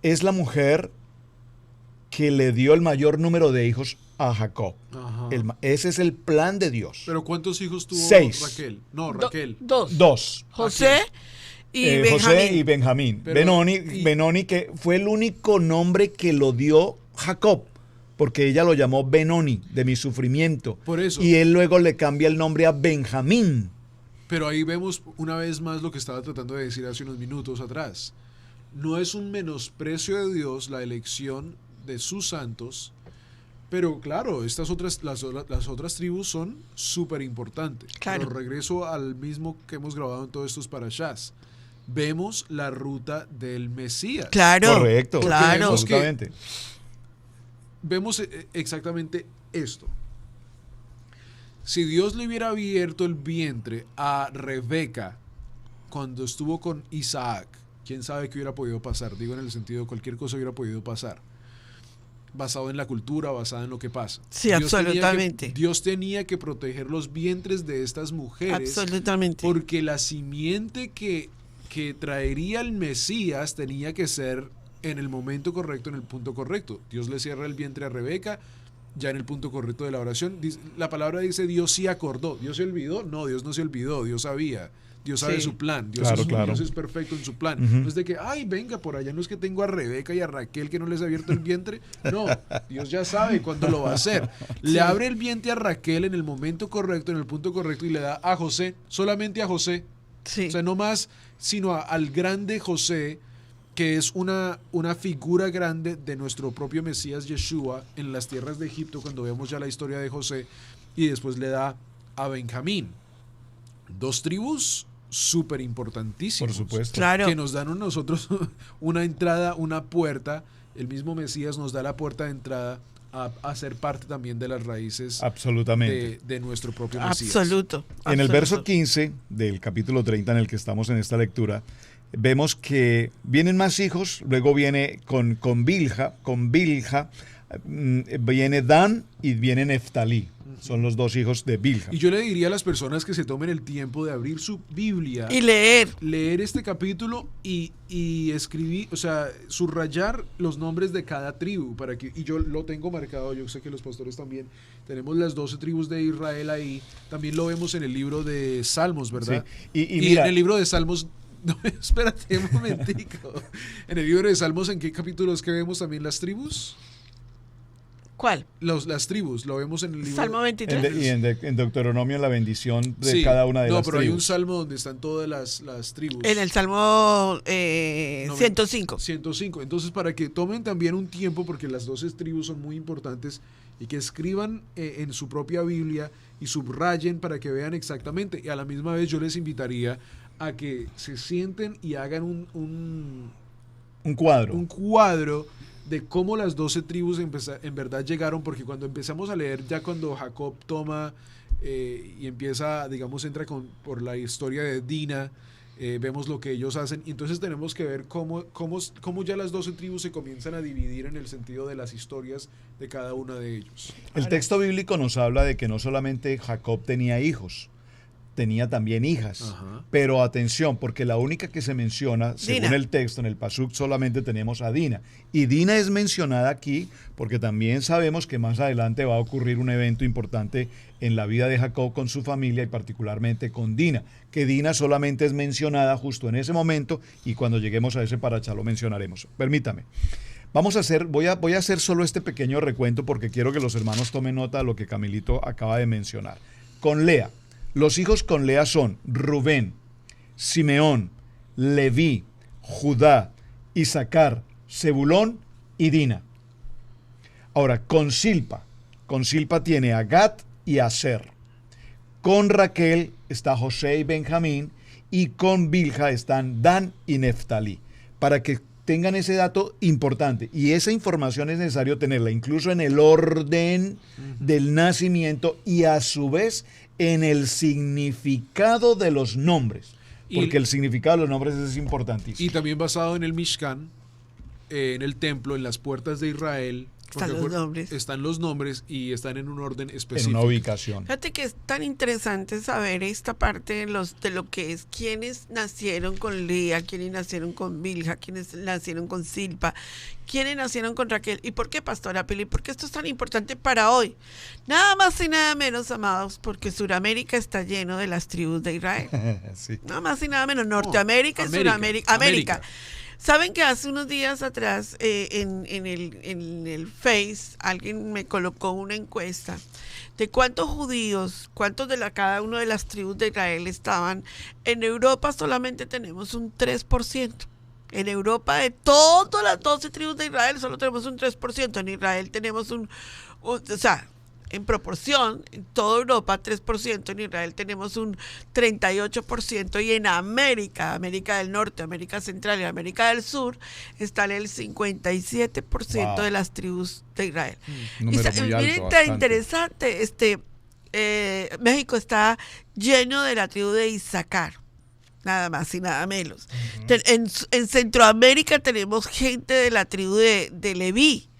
es la mujer que le dio el mayor número de hijos a Jacob. Ese es el plan de Dios. ¿Pero cuántos hijos tuvo 6. Raquel? No, Raquel. 2. 2. José y Benjamín. José y Benjamín. Pero, Benoni, que fue el único nombre que lo dio Jacob, porque ella lo llamó Benoni, de mi sufrimiento. Por eso. Y él luego le cambia el nombre a Benjamín. Pero ahí vemos una vez más lo que estaba tratando de decir hace unos minutos atrás. No es un menosprecio de Dios la elección de sus santos, pero claro, las otras tribus son súper importantes. Claro. Pero regreso al mismo que hemos grabado en todos estos parashás. Vemos la ruta del Mesías. Claro. Correcto. Claro. Absolutamente. Vemos exactamente esto. Si Dios le hubiera abierto el vientre a Rebeca cuando estuvo con Isaac, quién sabe qué hubiera podido pasar. Digo, en el sentido de cualquier cosa hubiera podido pasar. Basado en la cultura, basado en lo que pasa. Sí, absolutamente. Dios tenía que proteger los vientres de estas mujeres. Absolutamente. Porque la simiente que traería el Mesías tenía que ser en el momento correcto, en el punto correcto. Dios le cierra el vientre a Rebeca, ya en el punto correcto de la oración. La palabra dice, Dios sí acordó. ¿Dios se olvidó? No, Dios no se olvidó, Dios sabía. Dios sabe su plan. Dios es perfecto en su plan. No es de que, ay, venga, por allá no es que tengo a Rebeca y a Raquel que no les ha abierto el vientre. No, Dios ya sabe cuándo lo va a hacer. Le abre el vientre a Raquel en el momento correcto, en el punto correcto, y le da a José, solamente a José. Sí. O sea, no más, sino al grande José, que es una figura grande de nuestro propio Mesías Yeshua en las tierras de Egipto, cuando vemos ya la historia de José, y después le da a Benjamín. 2 tribus súper importantísimas. Por supuesto. Claro. Que nos dan a nosotros una entrada, una puerta. El mismo Mesías nos da la puerta de entrada a ser parte también de las raíces Absolutamente. de nuestro propio Mesías. Absoluto. En el verso 15 del capítulo 30 en el que estamos en esta lectura, vemos que vienen más hijos, luego viene con Bilha, viene Dan y viene Neftalí. Son los 2 hijos de Bilha. Y yo le diría a las personas que se tomen el tiempo de abrir su Biblia Y leer este capítulo y escribir, o sea, subrayar los nombres de cada tribu para que, y yo lo tengo marcado, yo sé que los pastores también, tenemos las 12 tribus de Israel ahí, también lo vemos en el libro de Salmos, ¿verdad? Sí. Y mira, en el libro de Salmos, no, espérate un momentico, en el libro de Salmos, ¿en qué capítulos que vemos también las tribus? ¿Cuál? Las tribus, lo vemos en el libro. Salmo 23. y en Deuteronomio la bendición de cada una de las tribus. No, pero hay un salmo donde están todas las tribus. En el Salmo 105. 105. Entonces, para que tomen también un tiempo, porque las 12 tribus son muy importantes, y que escriban en su propia Biblia y subrayen para que vean exactamente. Y a la misma vez yo les invitaría a que se sienten y hagan un cuadro de cómo las 12 tribus en verdad llegaron, porque cuando empezamos a leer, ya cuando Jacob toma y empieza, digamos, entra por la historia de Dina, vemos lo que ellos hacen, y entonces tenemos que ver cómo ya las 12 tribus se comienzan a dividir en el sentido de las historias de cada una de ellos. El texto bíblico nos habla de que no solamente Jacob tenía hijos, tenía también hijas. Ajá. Pero atención, porque la única que se menciona, según Dina. el texto, en el Pasuk solamente tenemos a Dina. Y Dina es mencionada aquí porque también sabemos que más adelante va a ocurrir un evento importante en la vida de Jacob con su familia y particularmente con Dina. Que Dina solamente es mencionada justo en ese momento y cuando lleguemos a ese parachá lo mencionaremos. Permítame. Voy a hacer solo este pequeño recuento porque quiero que los hermanos tomen nota de lo que Camilito acaba de mencionar. Con Lea. Los hijos con Lea son Rubén, Simeón, Leví, Judá, Isaacar, Zebulón y Dina. Ahora, con Silpa tiene a Gad y a Aser. Con Raquel está José y Benjamín, y con Bilha están Dan y Neftalí. Para que tengan ese dato importante, y esa información es necesario tenerla incluso en el orden del nacimiento y a su vez en el significado de los nombres, porque el significado de los nombres es importantísimo. Y también basado en el Mishkan, en el templo, en las puertas de Israel, Están los nombres y están en un orden En específico. una ubicación. Fíjate que es tan interesante saber esta parte de lo que es quienes nacieron con Lea, quienes nacieron con Bilha, quienes nacieron con Silpa, quienes nacieron con Raquel. ¿Y por qué, Pastora Pili? Porque esto es tan importante para hoy. Nada más y nada menos, amados, porque Sudamérica está lleno de las tribus de Israel. Sí. Nada más y nada menos, Norteamérica y Sudamérica. América. Saben que hace unos días atrás en el Face alguien me colocó una encuesta de cuántos judíos, cuántos de cada una de las tribus de Israel estaban. En Europa solamente tenemos un 3%. En Europa, de todas las 12 tribus de Israel, solo tenemos un 3%. En Israel tenemos o sea, en proporción, en toda Europa 3%, en Israel tenemos un 38%, y en América del Norte, América Central y América del Sur están el 57% de las tribus de Israel. Número muy alto, Miren, tan bastante. interesante, México está lleno de la tribu de Isaacar. Nada más y nada menos. En Centroamérica tenemos gente de la tribu de Leví.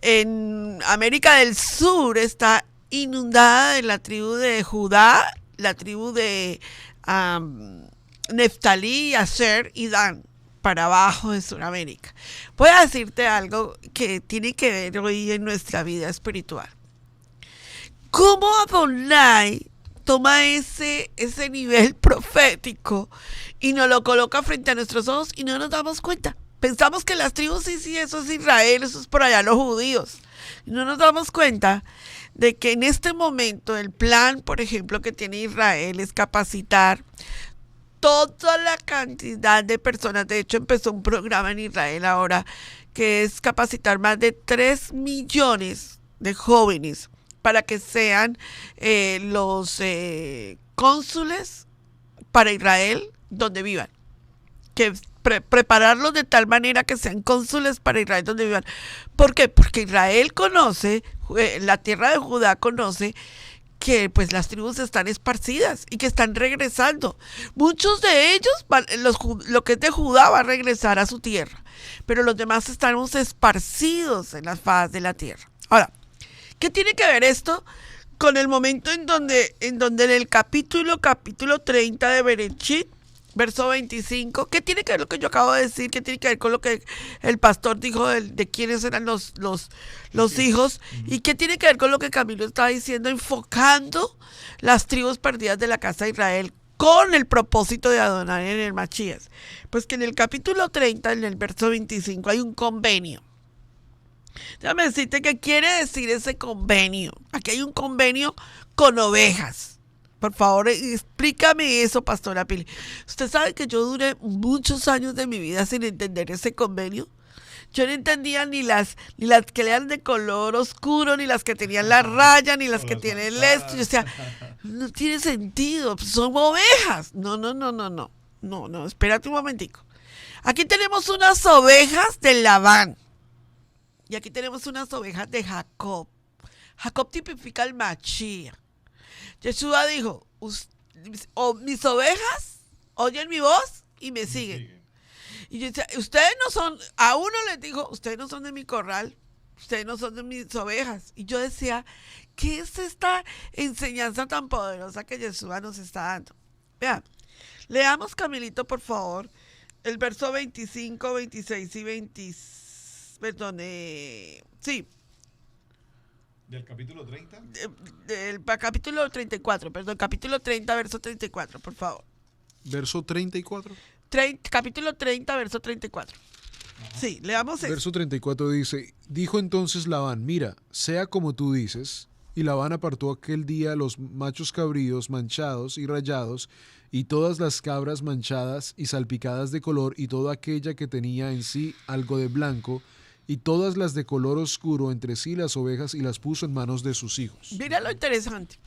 En América del Sur está inundada de la tribu de Judá, la tribu de Neftalí, Aser y Dan, para abajo de Sudamérica. Voy a decirte algo que tiene que ver hoy en nuestra vida espiritual. ¿Cómo Adonai toma ese nivel profético y nos lo coloca frente a nuestros ojos y no nos damos cuenta? Pensamos que las tribus, sí, eso es Israel, eso es por allá los judíos. Y no nos damos cuenta de que en este momento el plan, por ejemplo, que tiene Israel es capacitar toda la cantidad de personas. De hecho, empezó un programa en Israel ahora que es capacitar más de 3 millones de jóvenes para que sean los cónsules para Israel donde vivan. Que prepararlos de tal manera que sean cónsules para Israel donde vivan. ¿Por qué? Porque Israel conoce, la tierra de Judá conoce que pues las tribus están esparcidas y que están regresando. Muchos de ellos, lo que es de Judá va a regresar a su tierra, pero los demás estamos esparcidos en la faz de la tierra. Ahora, ¿qué tiene que ver esto con el momento en donde en el capítulo 30 de Bereshit, verso 25, ¿qué tiene que ver lo que yo acabo de decir? ¿Qué tiene que ver con lo que el pastor dijo de quiénes eran los hijos? ¿Y qué tiene que ver con lo que Camilo estaba diciendo, enfocando las tribus perdidas de la casa de Israel con el propósito de Adonai en el Machías? Pues que en el capítulo 30, en el verso 25, hay un convenio. Déjame decirte qué quiere decir ese convenio. Aquí hay un convenio con ovejas. Por favor, explícame eso, Pastora Pili. Usted sabe que yo duré muchos años de mi vida sin entender ese convenio. Yo no entendía ni las que eran de color oscuro, ni las que tenían la raya, ni las que tienen el esto. Yo decía, no tiene sentido, son ovejas. No, espérate un momentico. Aquí tenemos unas ovejas de Labán. Y aquí tenemos unas ovejas de Jacob. Jacob tipifica el Mashiach. Yeshua dijo, mis ovejas oyen mi voz y me siguen. Y yo decía, ustedes no son, a uno les dijo, ustedes no son de mi corral, ustedes no son de mis ovejas. Y yo decía, ¿qué es esta enseñanza tan poderosa que Yeshua nos está dando? Vean, leamos, Camilito, por favor, el verso 25, 26 y 20, perdón, sí. ¿Del capítulo 30? Del capítulo 34, perdón, capítulo 30, verso 34, por favor. ¿Verso 34? Capítulo 30, verso 34. Ajá. Sí, leamos eso. Verso 34 dice, dijo entonces Labán, mira, sea como tú dices. Y Labán apartó aquel día los machos cabríos manchados y rayados, y todas las cabras manchadas y salpicadas de color, y toda aquella que tenía en sí algo de blanco, y todas las de color oscuro entre sí las ovejas, y las puso en manos de sus hijos. Mira lo interesante.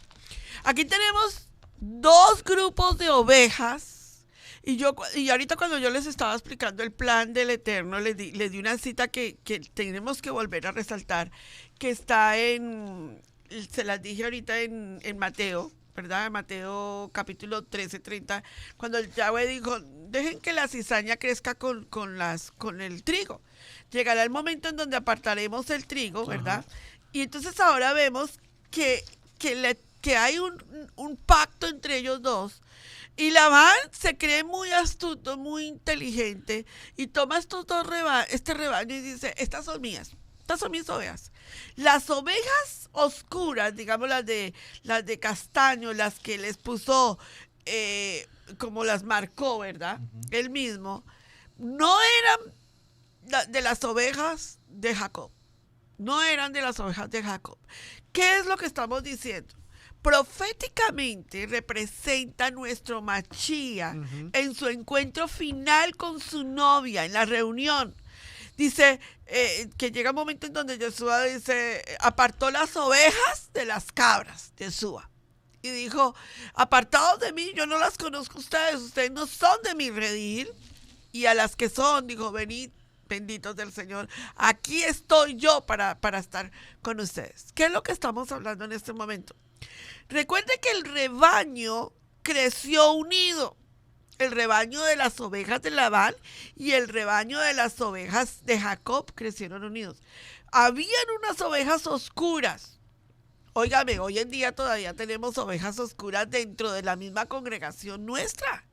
Aquí tenemos 2 grupos de ovejas. Y ahorita cuando yo les estaba explicando el plan del Eterno, les di una cita que tenemos que volver a resaltar, que está se las dije ahorita en Mateo, ¿verdad? Mateo capítulo 13:30, cuando el Yahweh dijo, dejen que la cizaña crezca con el trigo. Llegará el momento en donde apartaremos el trigo, ¿verdad? Ajá. Y entonces ahora vemos que hay un pacto entre ellos dos. Y Labán se cree muy astuto, muy inteligente, y toma este rebaño y dice, estas son mías, estas son mis ovejas. Las ovejas oscuras, digamos las de castaño, las que les puso, como las marcó, ¿verdad? Uh-huh. Él mismo, no eran de las ovejas de Jacob. No eran de las ovejas de Jacob. ¿Qué es lo que estamos diciendo? Proféticamente representa nuestro Mashiach en su encuentro final con su novia, en la reunión. Dice que llega un momento en donde Yeshua dice, apartó las ovejas de las cabras, Yeshua. Y dijo, apartados de mí, yo no las conozco a ustedes no son de mi redil. Y a las que son, dijo, venid, benditos del Señor, aquí estoy yo para estar con ustedes. ¿Qué es lo que estamos hablando en este momento? Recuerde que el rebaño creció unido. El rebaño de las ovejas de Labán y el rebaño de las ovejas de Jacob crecieron unidos. Habían unas ovejas oscuras. Óigame, hoy en día todavía tenemos ovejas oscuras dentro de la misma congregación nuestra.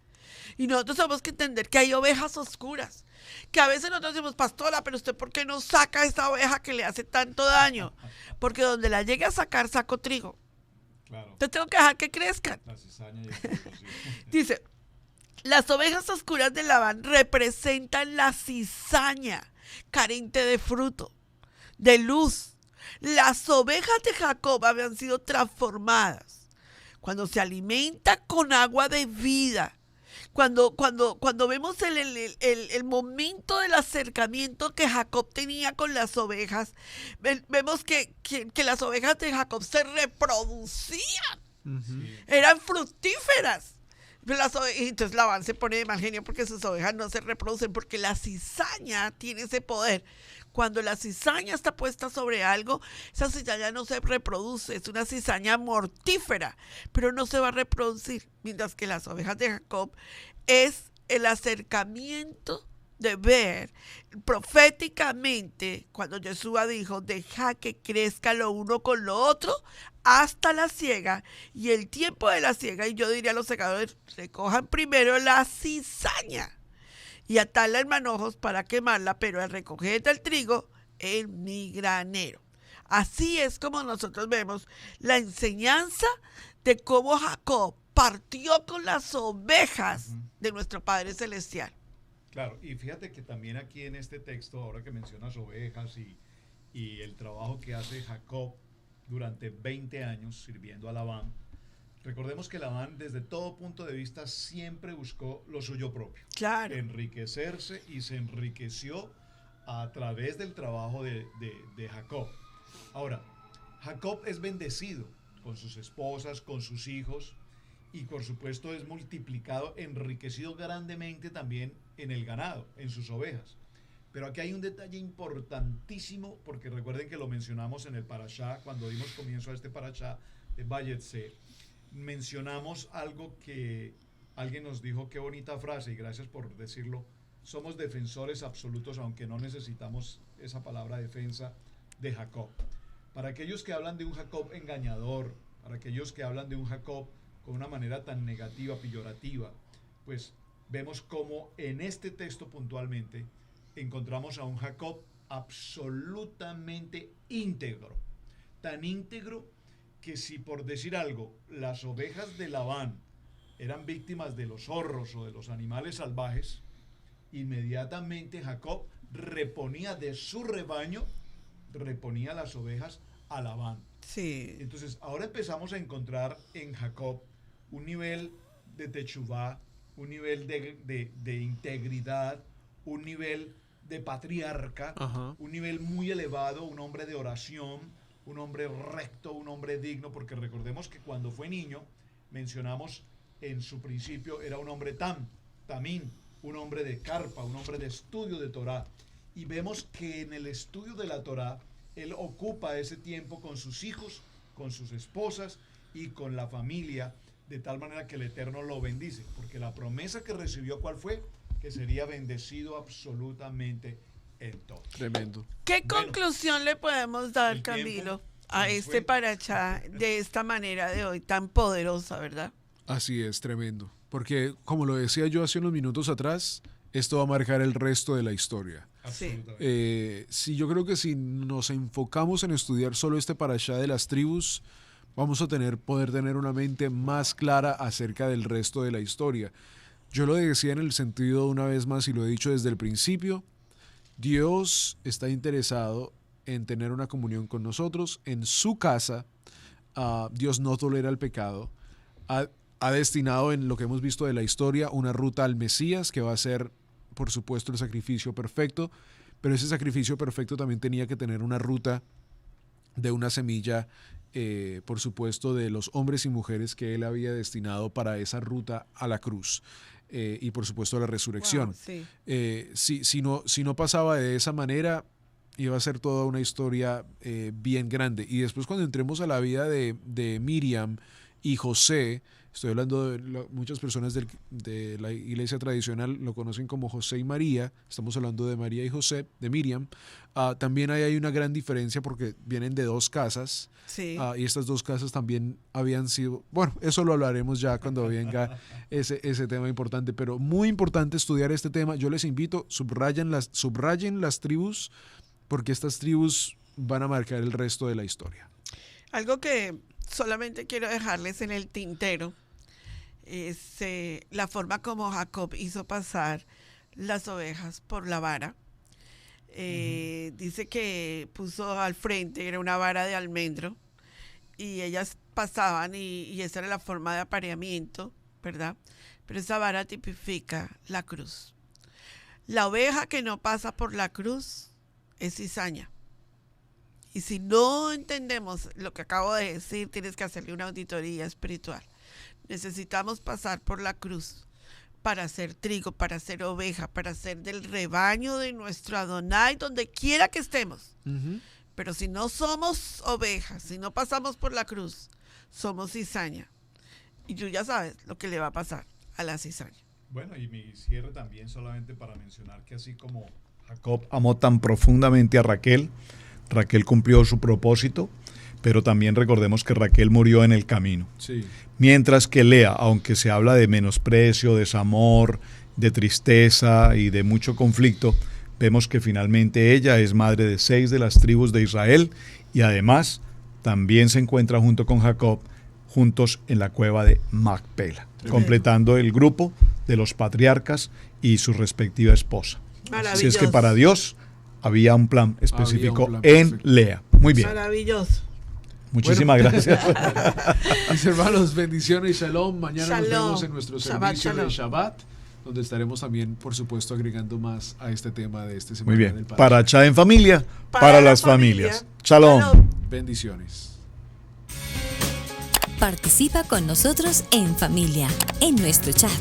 Y nosotros tenemos que entender que hay ovejas oscuras. Que a veces nosotros decimos, pastora, pero usted ¿por qué no saca esa oveja que le hace tanto daño? Porque donde la llegue a sacar, saco trigo. Claro. Entonces tengo que dejar que crezcan. La cizaña y el trigo, sí. Dice, las ovejas oscuras de Labán representan la cizaña carente de fruto, de luz. Las ovejas de Jacob habían sido transformadas cuando se alimenta con agua de vida. Cuando vemos el momento del acercamiento que Jacob tenía con las ovejas, vemos que las ovejas de Jacob se reproducían, eran fructíferas. Y entonces Labán se pone de mal genio porque sus ovejas no se reproducen, porque la cizaña tiene ese poder. Cuando la cizaña está puesta sobre algo, esa cizaña no se reproduce, es una cizaña mortífera, pero no se va a reproducir. Mientras que las ovejas de Jacob es el acercamiento de ver proféticamente, cuando Yeshua dijo, deja que crezca lo uno con lo otro hasta la siega, y el tiempo de la siega, y yo diría a los segadores, recojan primero la cizaña y atarla en manojos para quemarla, pero al recoger el trigo en mi granero. Así es como nosotros vemos la enseñanza de cómo Jacob partió con las ovejas de nuestro Padre Celestial. Claro, y fíjate que también aquí en este texto, ahora que mencionas ovejas y el trabajo que hace Jacob durante 20 años sirviendo a Labán, recordemos que Labán desde todo punto de vista siempre buscó lo suyo propio. Claro. Enriquecerse, y se enriqueció a través del trabajo de Jacob. Ahora, Jacob es bendecido con sus esposas, con sus hijos, y por supuesto es multiplicado, enriquecido grandemente también en el ganado, en sus ovejas. Pero aquí hay un detalle importantísimo, porque recuerden que lo mencionamos en el parashá, cuando dimos comienzo a este parashá de Vayetze, mencionamos algo que alguien nos dijo, qué bonita frase, y gracias por decirlo, somos defensores absolutos, aunque no necesitamos esa palabra defensa, de Jacob. Para aquellos que hablan de un Jacob engañador, para aquellos que hablan de un Jacob con una manera tan negativa, peyorativa, pues vemos cómo en este texto puntualmente encontramos a un Jacob absolutamente íntegro, tan íntegro que si, por decir algo, las ovejas de Labán eran víctimas de los zorros o de los animales salvajes, inmediatamente Jacob reponía de su rebaño, reponía las ovejas a Labán. Sí. Entonces ahora empezamos a encontrar en Jacob un nivel de techuvá, un nivel de integridad, un nivel de patriarca, un nivel muy elevado, un hombre de oración, un hombre recto, un hombre digno, porque recordemos que cuando fue niño, mencionamos en su principio, era un hombre tamín, un hombre de carpa, un hombre de estudio de Torah, y vemos que en el estudio de la Torah, él ocupa ese tiempo con sus hijos, con sus esposas, y con la familia, de tal manera que el Eterno lo bendice. Porque la promesa que recibió, ¿cuál fue? Que sería bendecido absolutamente en todo. Tremendo. ¿Qué conclusión le podemos dar, Camilo, a este parachá de esta manera de hoy tan poderosa, verdad? Así es, tremendo. Porque, como lo decía yo hace unos minutos atrás, esto va a marcar el resto de la historia. Absolutamente. Sí, yo creo que si nos enfocamos en estudiar solo este parashá de las tribus, vamos a poder tener una mente más clara acerca del resto de la historia. Yo lo decía en el sentido, una vez más, y lo he dicho desde el principio, Dios está interesado en tener una comunión con nosotros. En su casa, Dios no tolera el pecado. Ha destinado, en lo que hemos visto de la historia, una ruta al Mesías, que va a ser, por supuesto, el sacrificio perfecto, pero ese sacrificio perfecto también tenía que tener una ruta de una semilla, por supuesto, de los hombres y mujeres que él había destinado para esa ruta a la cruz. Y por supuesto la resurrección. Wow, sí. Si no pasaba de esa manera, iba a ser toda una historia bien grande. Y después, cuando entremos a la vida de Miriam y José, estoy hablando de muchas personas de la iglesia tradicional lo conocen como José y María, estamos hablando de María y José, de Miriam. También hay una gran diferencia porque vienen de dos casas. Sí. Y estas dos casas también habían sido, bueno, eso lo hablaremos ya cuando venga ese tema importante, pero muy importante estudiar este tema. Yo les invito, subrayen las tribus, porque estas tribus van a marcar el resto de la historia. Algo que solamente quiero dejarles en el tintero es la forma como Jacob hizo pasar las ovejas por la vara. Dice que puso al frente, era una vara de almendro, y ellas pasaban y esa era la forma de apareamiento, ¿verdad? Pero esa vara tipifica la cruz. La oveja que no pasa por la cruz es cizaña. Y si no entendemos lo que acabo de decir, tienes que hacerle una auditoría espiritual. Necesitamos pasar por la cruz para ser trigo, para ser oveja, para ser del rebaño de nuestro Adonai, donde quiera que estemos. Pero si no somos ovejas, si no pasamos por la cruz, somos cizaña. Y tú ya sabes lo que le va a pasar a la cizaña. Bueno, y mi cierre también solamente para mencionar que así como Jacob amó tan profundamente a Raquel, Raquel cumplió su propósito, pero también recordemos que Raquel murió en el camino. Sí. Mientras que Lea, aunque se habla de menosprecio, desamor, de tristeza y de mucho conflicto, vemos que finalmente ella es madre de 6 de las tribus de Israel y además también se encuentra junto con Jacob, juntos en la cueva de Macpela, completando el grupo de los patriarcas y su respectiva esposa. Así es que para Dios había un plan específico en Lea. Muy bien. Maravilloso. Muchísimas gracias. Mis hermanos, bendiciones, shalom. Mañana nos vemos en nuestro servicio Shabbat, de Shabbat, donde estaremos también, por supuesto, agregando más a este tema de este semana. Muy bien. Del Parachá en familia, para las familias. Shalom. Bendiciones. Participa con nosotros en familia, en nuestro chat.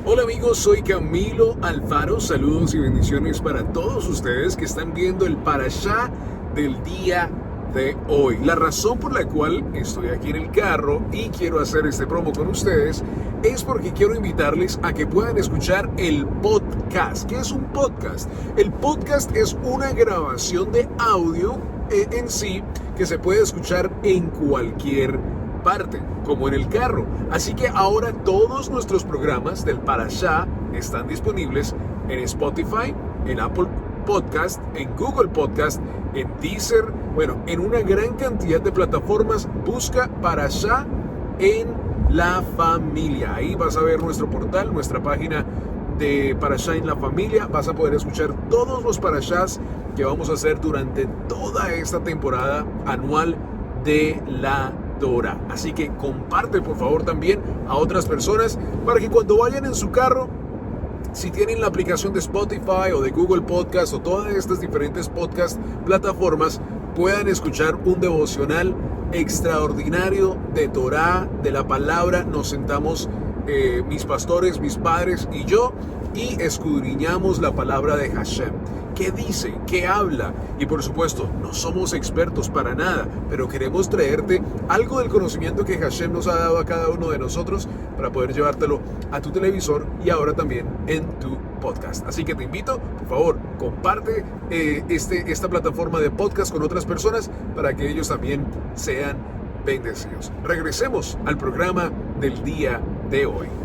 Hola amigos, soy Camilo Alfaro. Saludos y bendiciones para todos ustedes que están viendo el Parashá del día de hoy. La razón por la cual estoy aquí en el carro y quiero hacer este promo con ustedes es porque quiero invitarles a que puedan escuchar el podcast. ¿Qué es un podcast? El podcast es una grabación de audio en sí que se puede escuchar en cualquier parte, como en el carro. Así que ahora todos nuestros programas del Parashá están disponibles en Spotify, en Apple Podcast, en Google Podcast, en Deezer, bueno, en una gran cantidad de plataformas. Busca Parashá en la familia. Ahí vas a ver nuestro portal, nuestra página de Parashá en la familia. Vas a poder escuchar todos los Parashás que vamos a hacer durante toda esta temporada anual de la Torah. Así que comparte por favor también a otras personas para que cuando vayan en su carro, si tienen la aplicación de Spotify o de Google Podcast o todas estas diferentes podcast plataformas, puedan escuchar un devocional extraordinario de Torah, de la palabra. Nos sentamos mis pastores, mis padres y yo, y escudriñamos la palabra de Hashem. qué dice, qué habla. Y por supuesto, no somos expertos para nada, pero queremos traerte algo del conocimiento que Hashem nos ha dado a cada uno de nosotros para poder llevártelo a tu televisor y ahora también en tu podcast. Así que te invito, por favor, comparte esta plataforma de podcast con otras personas para que ellos también sean bendecidos. Regresemos al programa del día de hoy.